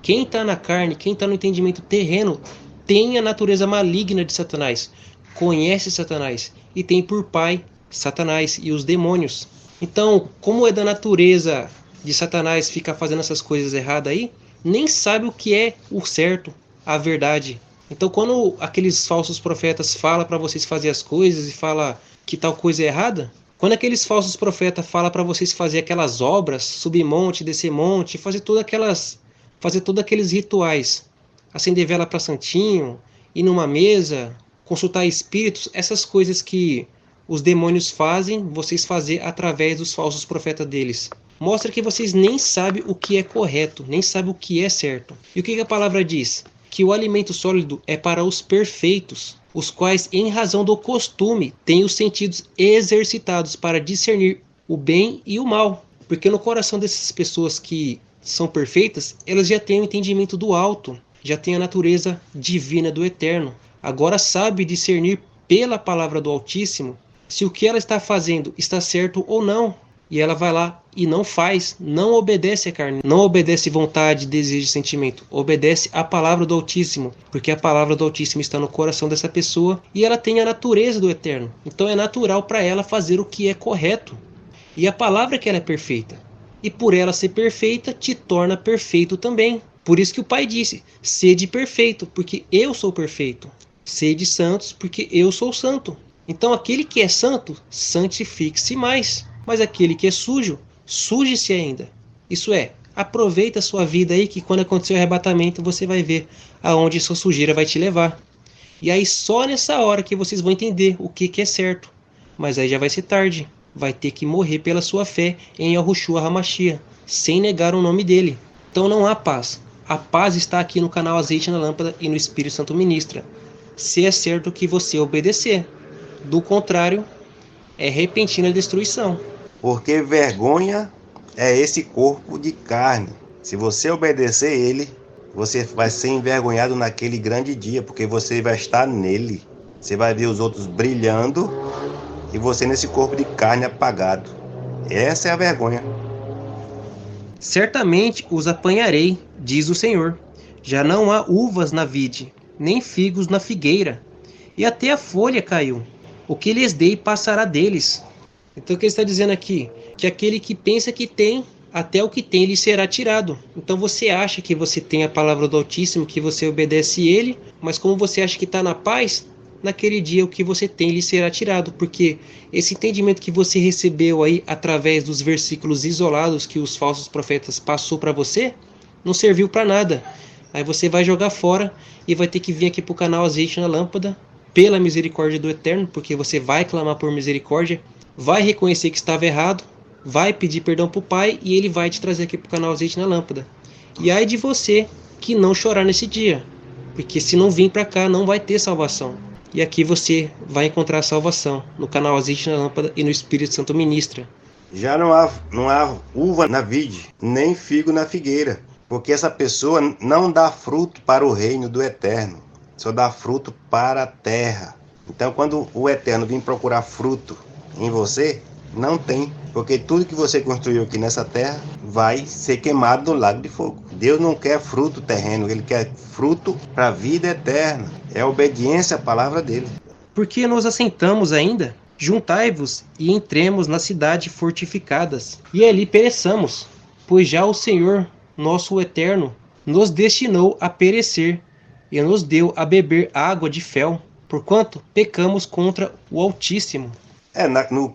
Quem está na carne, quem está no entendimento terreno, tem a natureza maligna de Satanás. Conhece Satanás e tem por pai Satanás e os demônios. Então, como é da natureza de Satanás ficar fazendo essas coisas erradas aí, nem sabe o que é o certo, a verdade. Então, quando aqueles falsos profetas falam para vocês fazer as coisas e falam que tal coisa é errada, quando aqueles falsos profetas falam para vocês fazer aquelas obras, subir monte, descer monte, fazer todos aqueles rituais, acender vela para santinho, ir numa mesa, consultar espíritos, essas coisas que os demônios fazem, vocês fazer através dos falsos profetas deles. Mostra que vocês nem sabem o que é correto, nem sabem o que é certo. E o que a palavra diz? Que o alimento sólido é para os perfeitos. os quais, em razão do costume, têm os sentidos exercitados para discernir o bem e o mal. Porque no coração dessas pessoas que são perfeitas, elas já têm o entendimento do alto, já têm a natureza divina do eterno. Agora sabe discernir pela palavra do Altíssimo se o que ela está fazendo está certo ou não. E ela vai lá e não faz, não obedece à carne, não obedece vontade, desejo e sentimento, obedece à palavra do Altíssimo, porque a palavra do Altíssimo está no coração dessa pessoa e ela tem a natureza do eterno. Então é natural para ela fazer o que é correto. E a palavra é que ela é perfeita. E por ela ser perfeita, te torna perfeito também. Por isso que o Pai disse, sede perfeito, porque eu sou perfeito. Sede santos, porque eu sou santo. Então aquele que é santo, santifique-se mais. Mas aquele que é sujo, suje-se ainda. Isso é, aproveita a sua vida aí, que quando acontecer o arrebatamento, você vai ver aonde sua sujeira vai te levar. E aí só nessa hora que vocês vão entender o que é certo. Mas aí já vai ser tarde. Vai ter que morrer pela sua fé em Yahushua HaMashiach, sem negar o nome dele. Então não há paz. A paz está aqui no canal Azeite na Lâmpada e no Espírito Santo Ministra. Se é certo que você obedecer. Do contrário, é repentina destruição. Porque vergonha é esse corpo de carne. Se você obedecer ele, você vai ser envergonhado naquele grande dia, porque você vai estar nele. Você vai ver os outros brilhando e você nesse corpo de carne apagado. Essa é a vergonha. Certamente os apanharei, diz o Senhor. Já não há uvas na vide, nem figos na figueira, e até a folha caiu. O que lhes dei passará deles. Então o que ele está dizendo aqui? Que aquele que pensa que tem, até o que tem lhe será tirado. Então você acha que você tem a palavra do Altíssimo, que você obedece ele, mas como você acha que está na paz, naquele dia o que você tem lhe será tirado. Porque esse entendimento que você recebeu aí através dos versículos isolados que os falsos profetas passou para você, não serviu para nada. Aí você vai jogar fora e vai ter que vir aqui para o canal Azeite na Lâmpada, pela misericórdia do Eterno, porque você vai clamar por misericórdia, vai reconhecer que estava errado, vai pedir perdão para o Pai e ele vai te trazer aqui para o canal Azeite na Lâmpada. E ai de você que não chorar nesse dia, porque se não vir para cá não vai ter salvação. E aqui você vai encontrar a salvação, no canal Azeite na Lâmpada e no Espírito Santo Ministra. Já não há uva na vide, nem figo na figueira, porque essa pessoa não dá fruto para o reino do Eterno, só dá fruto para a terra. Então quando o Eterno vir procurar fruto em você, não tem, porque tudo que você construiu aqui nessa terra vai ser queimado no lago de fogo. Deus não quer fruto terreno, ele quer fruto para a vida eterna. É a obediência à palavra dele. Porque nos assentamos ainda? Juntai-vos e entremos na cidade fortificadas, e ali pereçamos, pois já o Senhor, nosso Eterno, nos destinou a perecer, e nos deu a beber água de fel, porquanto pecamos contra o Altíssimo.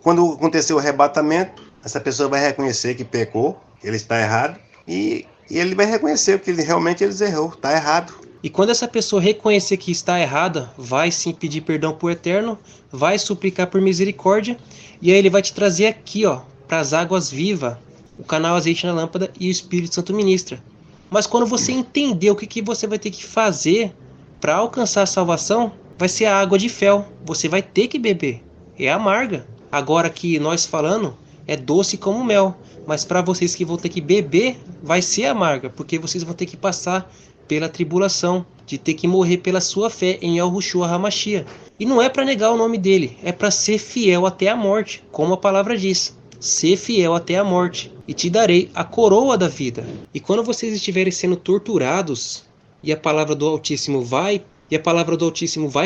Quando acontecer o arrebatamento, essa pessoa vai reconhecer que pecou, que ele está errado, e ele vai reconhecer que realmente ele errou, está errado. E quando essa pessoa reconhecer que está errada, vai sim pedir perdão para o Eterno, vai suplicar por misericórdia, e aí ele vai te trazer aqui, para as águas vivas, o canal Azeite na Lâmpada e o Espírito Santo Ministra. Mas quando você entender o que você vai ter que fazer para alcançar a salvação, vai ser a água de fel, você vai ter que beber. É amarga. Agora que nós falando, é doce como mel. Mas para vocês que vão ter que beber, vai ser amarga. Porque vocês vão ter que passar pela tribulação, de ter que morrer pela sua fé em Yahushua HaMashiach. E não é para negar o nome dele, é para ser fiel até a morte, como a palavra diz. Ser fiel até a morte, e te darei a coroa da vida. E quando vocês estiverem sendo torturados, e a palavra do Altíssimo vai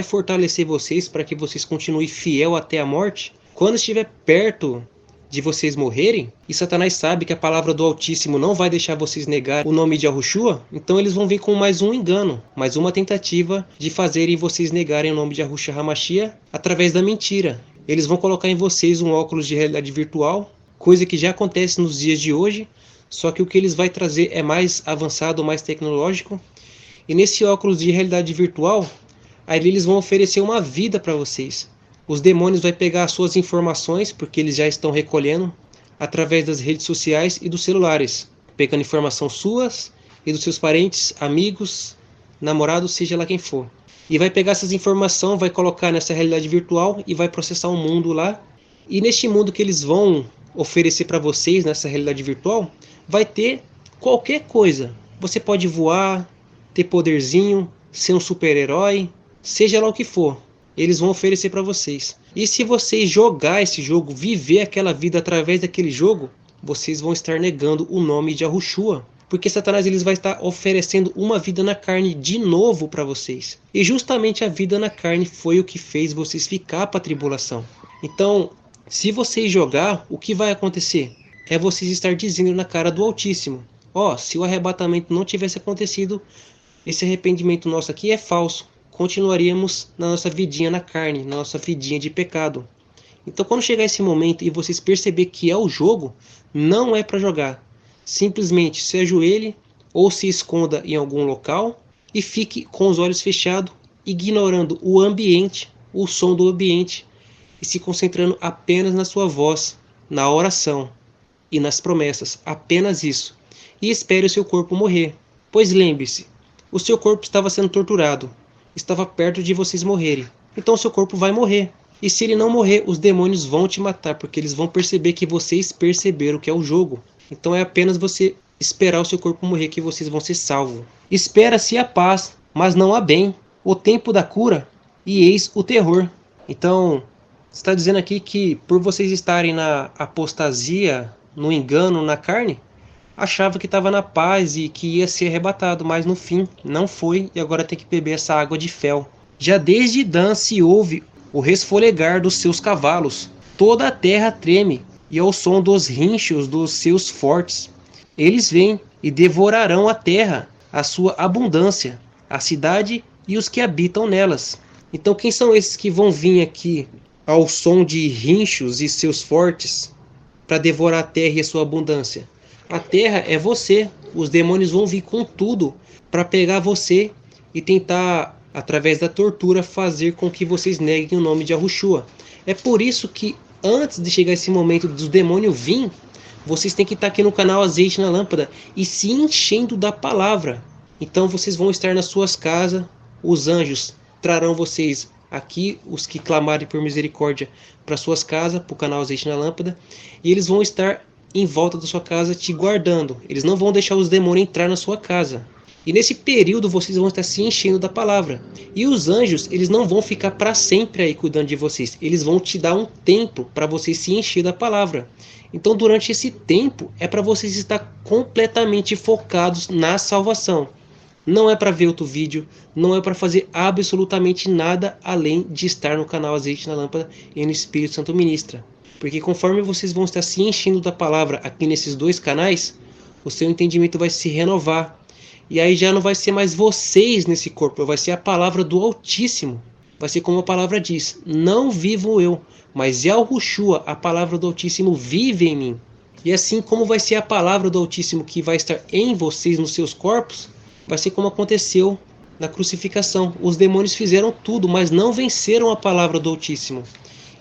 fortalecer vocês para que vocês continuem fiel até a morte. Quando estiver perto de vocês morrerem, e Satanás sabe que a palavra do Altíssimo não vai deixar vocês negar o nome de Yahushua, então eles vão vir com mais um engano, mais uma tentativa de fazerem vocês negarem o nome de Yahushua HaMashiach através da mentira. Eles vão colocar em vocês um óculos de realidade virtual, coisa que já acontece nos dias de hoje, só que o que eles vão trazer é mais avançado, mais tecnológico. E nesse óculos de realidade virtual, aí eles vão oferecer uma vida para vocês. Os demônios vão pegar as suas informações, porque eles já estão recolhendo, através das redes sociais e dos celulares. Pegando informação suas e dos seus parentes, amigos, namorados, seja lá quem for. e vai pegar essas informações, vai colocar nessa realidade virtual e vai processar um mundo lá. E neste mundo que eles vão oferecer para vocês, nessa realidade virtual, vai ter qualquer coisa. Você pode voar, ter poderzinho, ser um super-herói, seja lá o que for. Eles vão oferecer para vocês. E se vocês jogar esse jogo, viver aquela vida através daquele jogo, vocês vão estar negando o nome de Yahushua. Porque Satanás vai estar oferecendo uma vida na carne de novo para vocês. E justamente a vida na carne foi o que fez vocês ficar para a tribulação. Então, se vocês jogar, o que vai acontecer? É vocês estar dizendo na cara do Altíssimo: ó, se o arrebatamento não tivesse acontecido, esse arrependimento nosso aqui é falso. Continuaríamos na nossa vidinha na carne, na nossa vidinha de pecado. Então, quando chegar esse momento e vocês perceberem que é o jogo, não é para jogar. Simplesmente se ajoelhe ou se esconda em algum local e fique com os olhos fechados, ignorando o ambiente, o som do ambiente, e se concentrando apenas na sua voz, na oração e nas promessas, apenas isso. E espere o seu corpo morrer, pois lembre-se, o seu corpo estava sendo torturado, estava perto de vocês morrerem, então o seu corpo vai morrer. E se ele não morrer, os demônios vão te matar, porque eles vão perceber que vocês perceberam que é o jogo. Então é apenas você esperar o seu corpo morrer que vocês vão ser salvos. Espera-se a paz, mas não há bem, o tempo da cura, e eis o terror. Então, está dizendo aqui que por vocês estarem na apostasia, no engano, na carne, achava que estava na paz e que ia ser arrebatado, mas no fim não foi, e agora tem que beber essa água de fel. Já desde Dan se ouve o resfolegar dos seus cavalos, toda a terra treme, e ao som dos rinchos dos seus fortes. Eles vêm e devorarão a terra, a sua abundância, a cidade e os que habitam nelas. Então quem são esses que vão vir aqui ao som de rinchos e seus fortes para devorar a terra e a sua abundância? A terra é você. Os demônios vão vir com tudo para pegar você e tentar, através da tortura, fazer com que vocês neguem o nome de Yahushua. É por isso que antes de chegar esse momento dos demônios vir, vocês têm que estar aqui no canal Azeite na Lâmpada e se enchendo da palavra. Então vocês vão estar nas suas casas, os anjos trarão vocês aqui, os que clamarem por misericórdia, para suas casas, para o canal Azeite na Lâmpada, e eles vão estar em volta da sua casa te guardando. Eles não vão deixar os demônios entrar na sua casa. E nesse período vocês vão estar se enchendo da palavra. E os anjos, eles não vão ficar para sempre aí cuidando de vocês. Eles vão te dar um tempo para vocês se encher da palavra. Então durante esse tempo é para vocês estar completamente focados na salvação. Não é para ver outro vídeo, não é para fazer absolutamente nada além de estar no canal Azeite na Lâmpada e no Espírito Santo Ministra. Porque conforme vocês vão estar se enchendo da palavra aqui nesses dois canais, o seu entendimento vai se renovar. E aí já não vai ser mais vocês nesse corpo, vai ser a palavra do Altíssimo. Vai ser como a palavra diz: não vivo eu, mas Yahushua, a palavra do Altíssimo, vive em mim. E assim como vai ser a palavra do Altíssimo que vai estar em vocês, nos seus corpos, vai ser como aconteceu na crucificação. Os demônios fizeram tudo, mas não venceram a palavra do Altíssimo.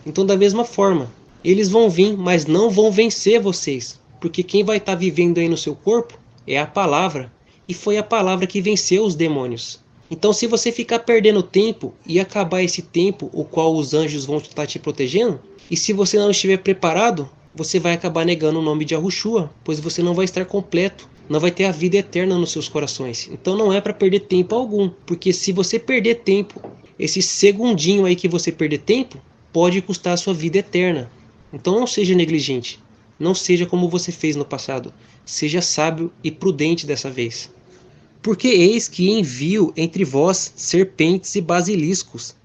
Então da mesma forma, eles vão vir, mas não vão vencer vocês. Porque quem vai estar vivendo aí no seu corpo é a palavra. E foi a palavra que venceu os demônios. Então se você ficar perdendo tempo e acabar esse tempo, o qual os anjos vão estar te protegendo, e se você não estiver preparado, você vai acabar negando o nome de Yahushua, pois você não vai estar completo, não vai ter a vida eterna nos seus corações. Então não é para perder tempo algum, porque se você perder tempo, esse segundinho aí que você perder tempo, pode custar a sua vida eterna. Então não seja negligente, não seja como você fez no passado, seja sábio e prudente dessa vez. Porque eis que envio entre vós serpentes e basiliscos,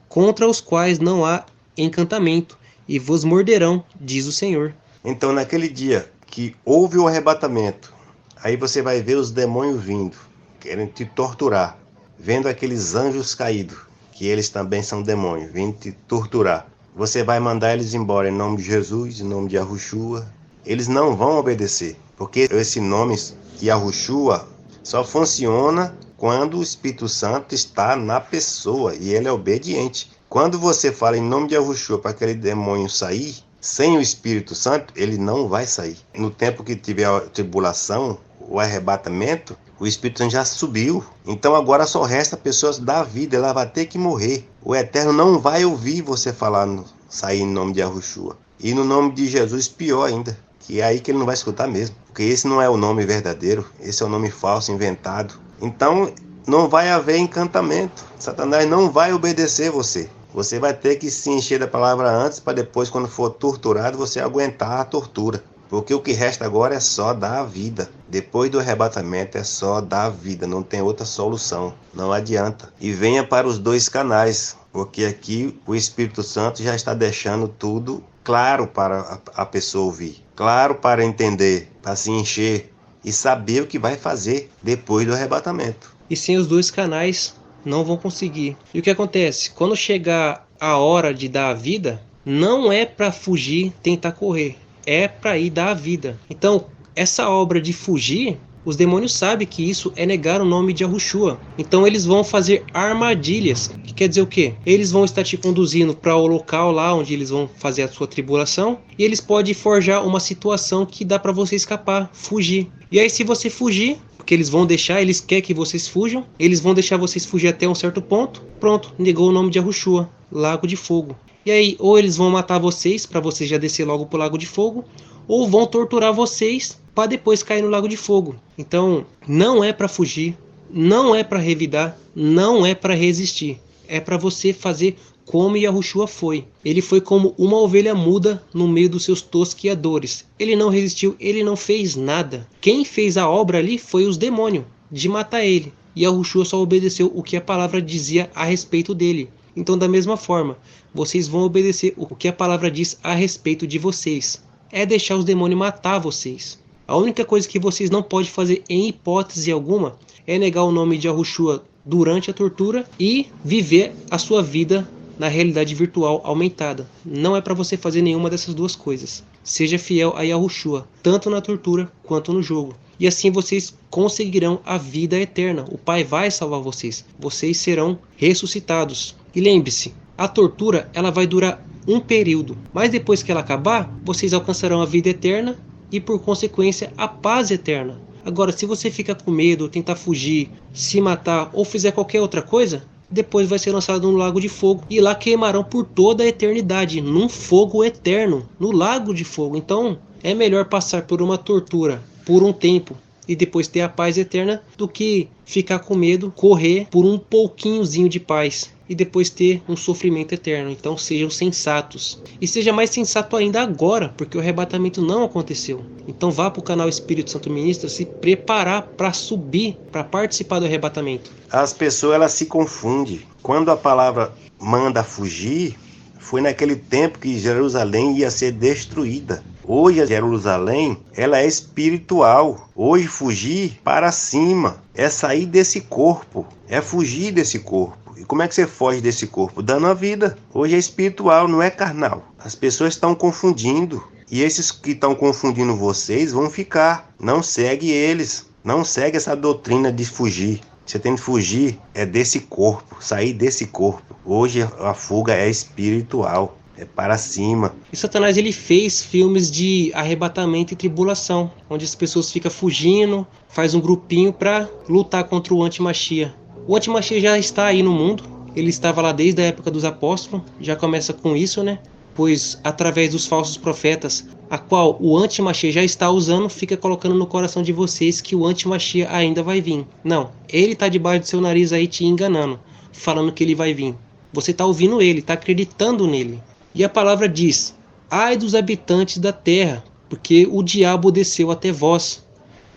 contra os quais não há encantamento, e vos morderão, diz o Senhor. Então naquele dia que houve o arrebatamento, aí você vai ver os demônios vindo, querendo te torturar, vendo aqueles anjos caídos, que eles também são demônios, vindo te torturar. Você vai mandar eles embora em nome de Jesus, em nome de Yahushua. Eles não vão obedecer, porque esse nome Yahushua só funciona quando o Espírito Santo está na pessoa e ele é obediente. Quando você fala em nome de Yahushua para aquele demônio sair, sem o Espírito Santo, ele não vai sair. No tempo que tiver a tribulação, o arrebatamento, O Espírito Santo já subiu. Então agora só resta a pessoa da vida. Ela vai ter que morrer. O Eterno não vai ouvir você falar, sair em nome de Yahushua. E no nome de Jesus, pior ainda. Que é aí que ele não vai escutar mesmo. Porque esse não é o nome verdadeiro. Esse é o nome falso, inventado. Então não vai haver encantamento. Satanás não vai obedecer você. Você vai ter que se encher da palavra antes, para depois, quando for torturado, você aguentar a tortura. Porque o que resta agora é só dar a vida. Depois do arrebatamento é só dar a vida, não tem outra solução. Não adianta. E venha para os 2 canais, porque aqui o Espírito Santo já está deixando tudo claro para a pessoa ouvir. Claro para entender, para se encher e saber o que vai fazer depois do arrebatamento. E sem os 2 canais não vão conseguir. E o que acontece? Quando chegar a hora de dar a vida, não é para fugir, tentar correr. É para ir dar a vida. Então, essa obra de fugir, os demônios sabem que isso é negar o nome de Yahushua. Então eles vão fazer armadilhas. Que quer dizer o quê? Eles vão estar te conduzindo para o local lá onde eles vão fazer a sua tribulação. E eles podem forjar uma situação que dá para você escapar, fugir. E aí se você fugir, porque eles vão deixar, eles querem que vocês fujam, eles vão deixar vocês fugir até um certo ponto. Pronto, negou o nome de Yahushua, Lago de Fogo. E aí, ou eles vão matar vocês, para você já descer logo pro Lago de Fogo, ou vão torturar vocês, para depois cair no Lago de Fogo. Então, não é para fugir, não é para revidar, não é para resistir. É para você fazer como Yahushua foi. Ele foi como uma ovelha muda no meio dos seus tosquiadores. Ele não resistiu, ele não fez nada. Quem fez a obra ali foi os demônios, de matar ele. E Yahushua só obedeceu o que a palavra dizia a respeito dele. Então, da mesma forma, vocês vão obedecer o que a palavra diz a respeito de vocês. É deixar os demônios matar vocês. A única coisa que vocês não podem fazer em hipótese alguma é negar o nome de Yahushua durante a tortura e viver a sua vida na realidade virtual aumentada. Não é para você fazer nenhuma dessas 2 coisas. Seja fiel a Yahushua, tanto na tortura quanto no jogo. E assim vocês conseguirão a vida eterna. O Pai vai salvar vocês. Vocês serão ressuscitados. E lembre-se, a tortura ela vai durar um período. Mas depois que ela acabar, vocês alcançarão a vida eterna e por consequência a paz eterna. Agora, se você fica com medo, tentar fugir, se matar ou fizer qualquer outra coisa, depois vai ser lançado no lago de fogo e lá queimarão por toda a eternidade, num fogo eterno, no lago de fogo. Então, é melhor passar por uma tortura por um tempo e depois ter a paz eterna do que ficar com medo, correr por um pouquinhozinho de paz e depois ter um sofrimento eterno. Então sejam sensatos. E seja mais sensato ainda agora, porque o arrebatamento não aconteceu. Então vá para o canal Espírito Santo Ministra se preparar para subir, para participar do arrebatamento. As pessoas elas se confundem. Quando a palavra manda fugir, foi naquele tempo que Jerusalém ia ser destruída. Hoje a Jerusalém, ela é espiritual. Hoje fugir para cima é sair desse corpo, é fugir desse corpo. E como é que você foge desse corpo? Dando a vida. Hoje é espiritual, não é carnal. As pessoas estão confundindo. E esses que estão confundindo vocês vão ficar. Não segue eles. Não segue essa doutrina de fugir. Você tem que fugir é desse corpo, sair desse corpo. Hoje a fuga é espiritual. É para cima. E Satanás ele fez filmes de arrebatamento e tribulação, onde as pessoas ficam fugindo, faz um grupinho para lutar contra o Antimachia. O Antimachia já está aí no mundo, ele estava lá desde a época dos apóstolos, já começa com isso, né? Pois através dos falsos profetas, a qual o Antimachia já está usando, fica colocando no coração de vocês que o Antimachia ainda vai vir. Não, ele está debaixo do seu nariz aí te enganando, falando que ele vai vir. Você está ouvindo ele, está acreditando nele. E a palavra diz: ai dos habitantes da terra, porque o diabo desceu até vós.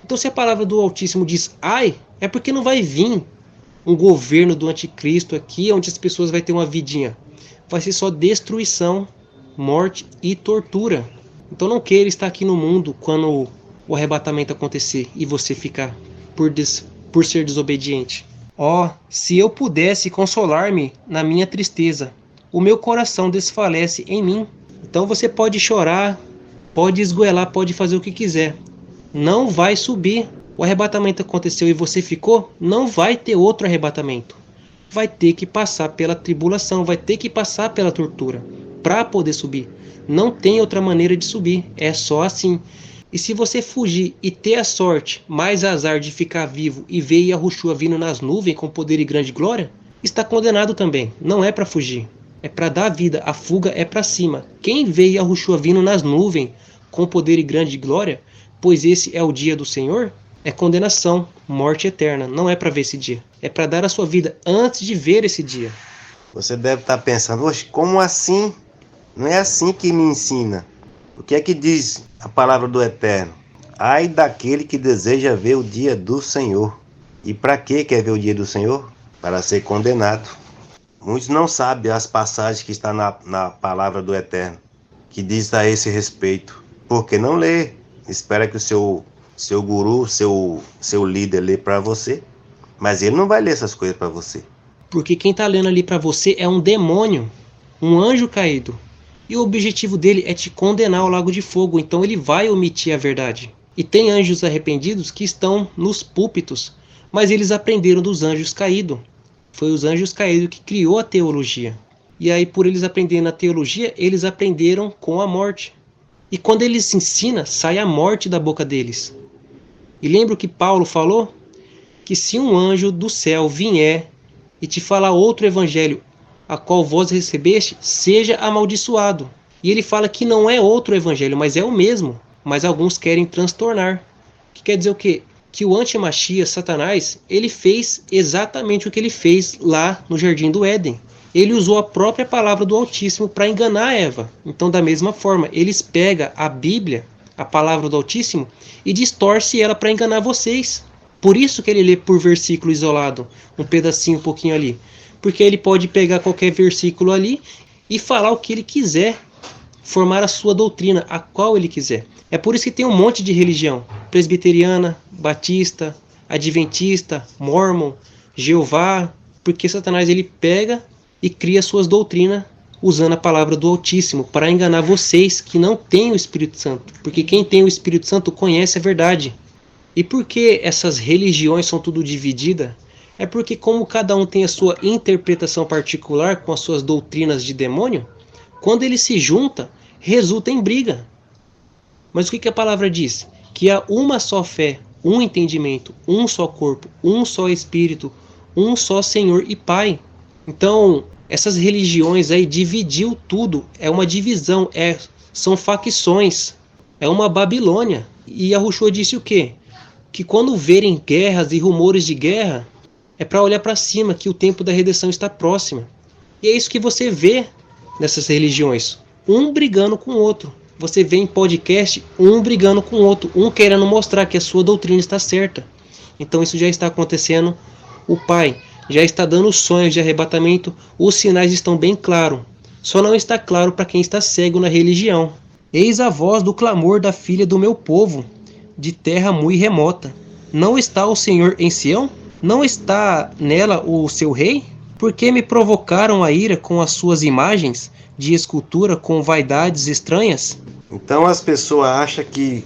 Então se a palavra do Altíssimo diz ai, é porque não vai vir um governo do anticristo aqui, onde as pessoas vão ter uma vidinha. Vai ser só destruição, morte e tortura. Então não queira estar aqui no mundo quando o arrebatamento acontecer e você ficar por ser desobediente. Ó, se eu pudesse consolar-me na minha tristeza, o meu coração desfalece em mim. Então você pode chorar, pode esgoelar, pode fazer o que quiser. Não vai subir. O arrebatamento aconteceu e você ficou, não vai ter outro arrebatamento. Vai ter que passar pela tribulação, vai ter que passar pela tortura para poder subir. Não tem outra maneira de subir, é só assim. E se você fugir e ter a sorte, mais azar de ficar vivo e ver Yahushua vindo nas nuvens com poder e grande glória, está condenado também. Não é para fugir, é para dar vida. A fuga é para cima. Quem vê Yahushua vindo nas nuvens com poder e grande glória, pois esse é o dia do Senhor, é condenação, morte eterna. Não é para ver esse dia, é para dar a sua vida antes de ver esse dia. Você deve estar pensando, oxe, como assim? Não é assim que me ensina. O que é que diz a palavra do Eterno? Ai daquele que deseja ver o dia do Senhor. E para que quer ver o dia do Senhor? Para ser condenado. Muitos não sabem as passagens que estão na palavra do Eterno, que diz a esse respeito. Porque não lê. Espera que o seu guru, seu líder lê para você. Mas ele não vai ler essas coisas para você. Porque quem está lendo ali para você é um demônio, um anjo caído. E o objetivo dele é te condenar ao lago de fogo, então ele vai omitir a verdade. E tem anjos arrependidos que estão nos púlpitos, mas eles aprenderam dos anjos caídos. Foi os anjos caídos que criou a teologia. E aí, por eles aprenderem a teologia, eles aprenderam com a morte. E quando eles ensinam, sai a morte da boca deles. E lembra o que Paulo falou? Que se um anjo do céu vier e te falar outro evangelho, a qual vós recebeste, seja amaldiçoado. E ele fala que não é outro evangelho, mas é o mesmo. Mas alguns querem transtornar. Que quer dizer o quê? Que o anti-Machia, Satanás, ele fez exatamente o que ele fez lá no Jardim do Éden. Ele usou a própria palavra do Altíssimo para enganar Eva. Então, da mesma forma, eles pegam a Bíblia, a palavra do Altíssimo, e distorce ela para enganar vocês. Por isso que ele lê por versículo isolado, um pedacinho, um pouquinho ali. Porque ele pode pegar qualquer versículo ali e falar o que ele quiser, formar a sua doutrina, a qual ele quiser. É por isso que tem um monte de religião, presbiteriana, batista, adventista, mormon, Jeová, porque Satanás ele pega e cria suas doutrinas usando a palavra do Altíssimo para enganar vocês que não têm o Espírito Santo, porque quem tem o Espírito Santo conhece a verdade. E por que essas religiões são tudo divididas? É porque como cada um tem a sua interpretação particular com as suas doutrinas de demônio, quando ele se junta, resulta em briga. Mas o que a palavra diz? Que há uma só fé, um entendimento, um só corpo, um só Espírito, um só Senhor e Pai. Então, essas religiões aí dividiu tudo, é uma divisão, são facções, é uma Babilônia. E Yahushua disse o quê? Que quando verem guerras e rumores de guerra, é para olhar para cima, que o tempo da redenção está próximo. E é isso que você vê nessas religiões, um brigando com o outro. Você vê em podcast, um brigando com o outro, um querendo mostrar que a sua doutrina está certa. Então isso já está acontecendo. O Pai já está dando sonhos de arrebatamento, os sinais estão bem claros. Só não está claro para quem está cego na religião. Eis a voz do clamor da filha do meu povo, de terra muito remota. Não está o Senhor em Sião? Não está nela o seu rei? Por que me provocaram a ira com as suas imagens de escultura com vaidades estranhas? Então as pessoas acham que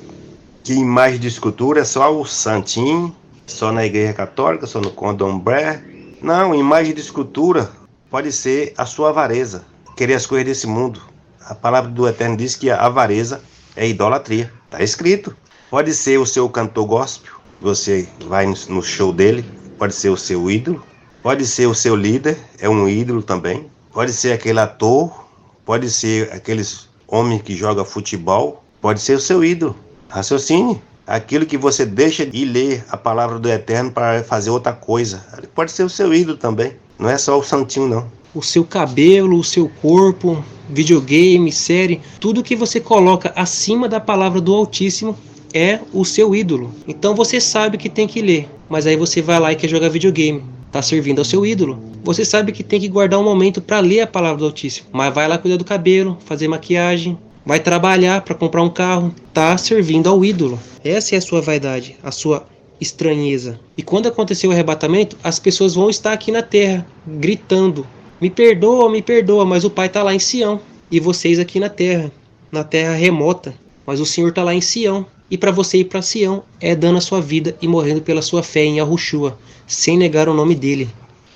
imagem de escultura é só o santinho, só na igreja católica, só no candomblé. Não, imagem de escultura pode ser a sua avareza, querer as coisas desse mundo. A palavra do Eterno diz que a avareza é idolatria. Está escrito. Pode ser o seu cantor gospel, você vai no show dele, pode ser o seu ídolo, pode ser o seu líder, é um ídolo também, pode ser aquele ator, pode ser aqueles homens que jogam futebol, pode ser o seu ídolo. Raciocine. Aquilo que você deixa de ler a palavra do Eterno para fazer outra coisa, pode ser o seu ídolo também, não é só o santinho não. O seu cabelo, o seu corpo, videogame, série, tudo que você coloca acima da palavra do Altíssimo é o seu ídolo. Então você sabe que tem que ler, mas aí você vai lá e quer jogar videogame, tá servindo ao seu ídolo. Você sabe que tem que guardar um momento para ler a palavra do Altíssimo, mas vai lá cuidar do cabelo, fazer maquiagem, vai trabalhar para comprar um carro, tá servindo ao ídolo. Essa é a sua vaidade, a sua estranheza. E quando acontecer o arrebatamento, as pessoas vão estar aqui na terra gritando: me perdoa, mas o Pai está lá em Sião. E vocês aqui na terra remota, mas o Senhor está lá em Sião. E para você ir para Sião é dando a sua vida e morrendo pela sua fé em Yahushua, sem negar o nome dele.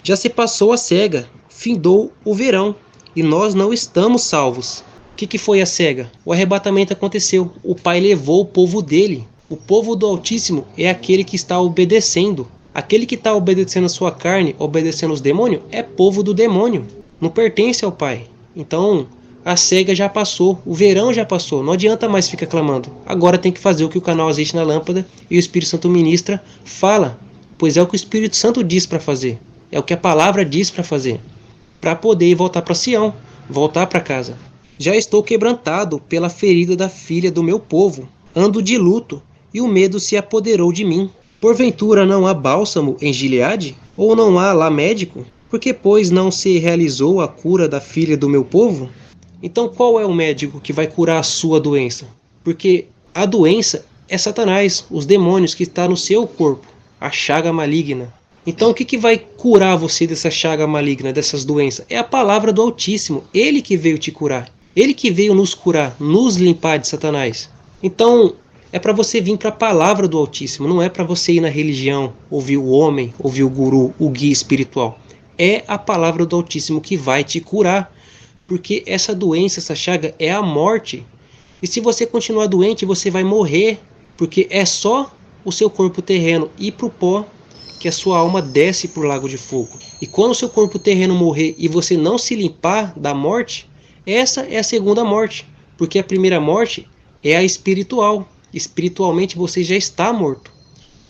Já se passou a cega, findou o verão, e nós não estamos salvos. O que foi a cega? O arrebatamento aconteceu. O Pai levou o povo dele. O povo do Altíssimo é aquele que está obedecendo. Aquele que está obedecendo a sua carne, obedecendo os demônios, é povo do demônio. Não pertence ao Pai. Então, a cega já passou. O verão já passou. Não adianta mais ficar clamando. Agora tem que fazer o que o canal Azeite na Lâmpada e o Espírito Santo ministra fala. Pois é o que o Espírito Santo diz para fazer. É o que a palavra diz para fazer. Para poder ir voltar para Sião. Voltar para casa. Já estou quebrantado pela ferida da filha do meu povo. Ando de luto, e o medo se apoderou de mim. Porventura não há bálsamo em Gileade? Ou não há lá médico? Porque, pois, não se realizou a cura da filha do meu povo? Então qual é o médico que vai curar a sua doença? Porque a doença é Satanás, os demônios que estão no seu corpo, a chaga maligna. Então o que vai curar você dessa chaga maligna, dessas doenças? É a palavra do Altíssimo, Ele que veio te curar. Ele que veio nos curar, nos limpar de Satanás. Então, é para você vir para a palavra do Altíssimo, não é para você ir na religião, ouvir o homem, ouvir o guru, o guia espiritual. É a palavra do Altíssimo que vai te curar, porque essa doença, essa chaga é a morte. E se você continuar doente, você vai morrer, porque é só o seu corpo terreno ir para o pó, que a sua alma desce para o lago de fogo. E quando o seu corpo terreno morrer e você não se limpar da morte, essa é a segunda morte, porque a primeira morte é a espiritual. Espiritualmente você já está morto.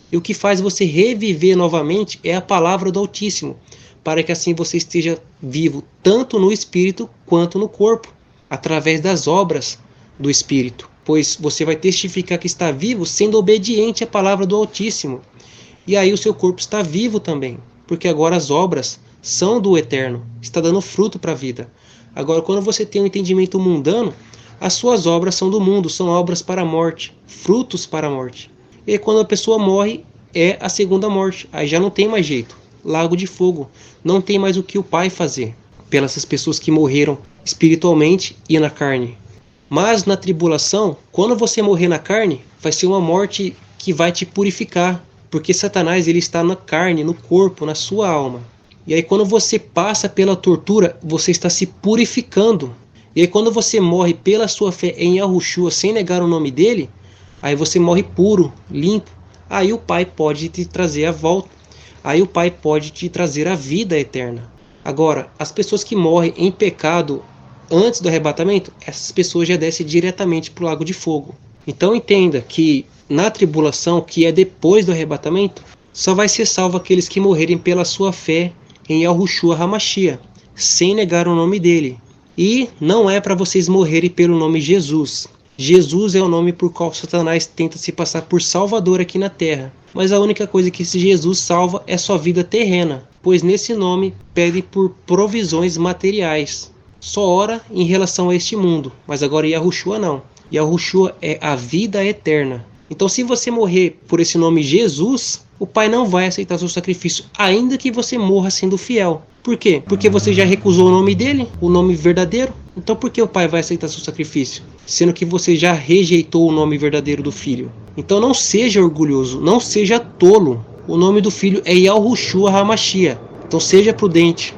E o que faz você reviver novamente é a palavra do Altíssimo, para que assim você esteja vivo tanto no espírito quanto no corpo, através das obras do espírito. Pois você vai testificar que está vivo sendo obediente à palavra do Altíssimo. E aí o seu corpo está vivo também, porque agora as obras são do eterno, está dando fruto para a vida. Agora, quando você tem um entendimento mundano, as suas obras são do mundo, são obras para a morte, frutos para a morte. E quando a pessoa morre, é a segunda morte. Aí já não tem mais jeito. Lago de fogo. Não tem mais o que o Pai fazer pelas pessoas que morreram espiritualmente e na carne. Mas na tribulação, quando você morrer na carne, vai ser uma morte que vai te purificar. Porque Satanás ele está na carne, no corpo, na sua alma. E aí quando você passa pela tortura, você está se purificando. E aí quando você morre pela sua fé em Yahushua, sem negar o nome dele, aí você morre puro, limpo. Aí o Pai pode te trazer a volta. Aí o Pai pode te trazer a vida eterna. Agora, as pessoas que morrem em pecado antes do arrebatamento, essas pessoas já descem diretamente para o lago de fogo. Então entenda que na tribulação, que é depois do arrebatamento, só vai ser salvo aqueles que morrerem pela sua fé em Yahushua Hamashia, sem negar o nome dele. E não é para vocês morrerem pelo nome Jesus. Jesus é o nome por qual Satanás tenta se passar por salvador aqui na terra. Mas a única coisa que esse Jesus salva é sua vida terrena, pois nesse nome pede por provisões materiais. Só ora em relação a este mundo, mas agora Yahushua não. Yahushua é a vida eterna. Então se você morrer por esse nome Jesus, o Pai não vai aceitar seu sacrifício, ainda que você morra sendo fiel. Por quê? Porque você já recusou o nome dele, o nome verdadeiro. Então por que o Pai vai aceitar seu sacrifício? Sendo que você já rejeitou o nome verdadeiro do Filho. Então não seja orgulhoso, não seja tolo. O nome do Filho é Yahushua Hamashia. Então seja prudente.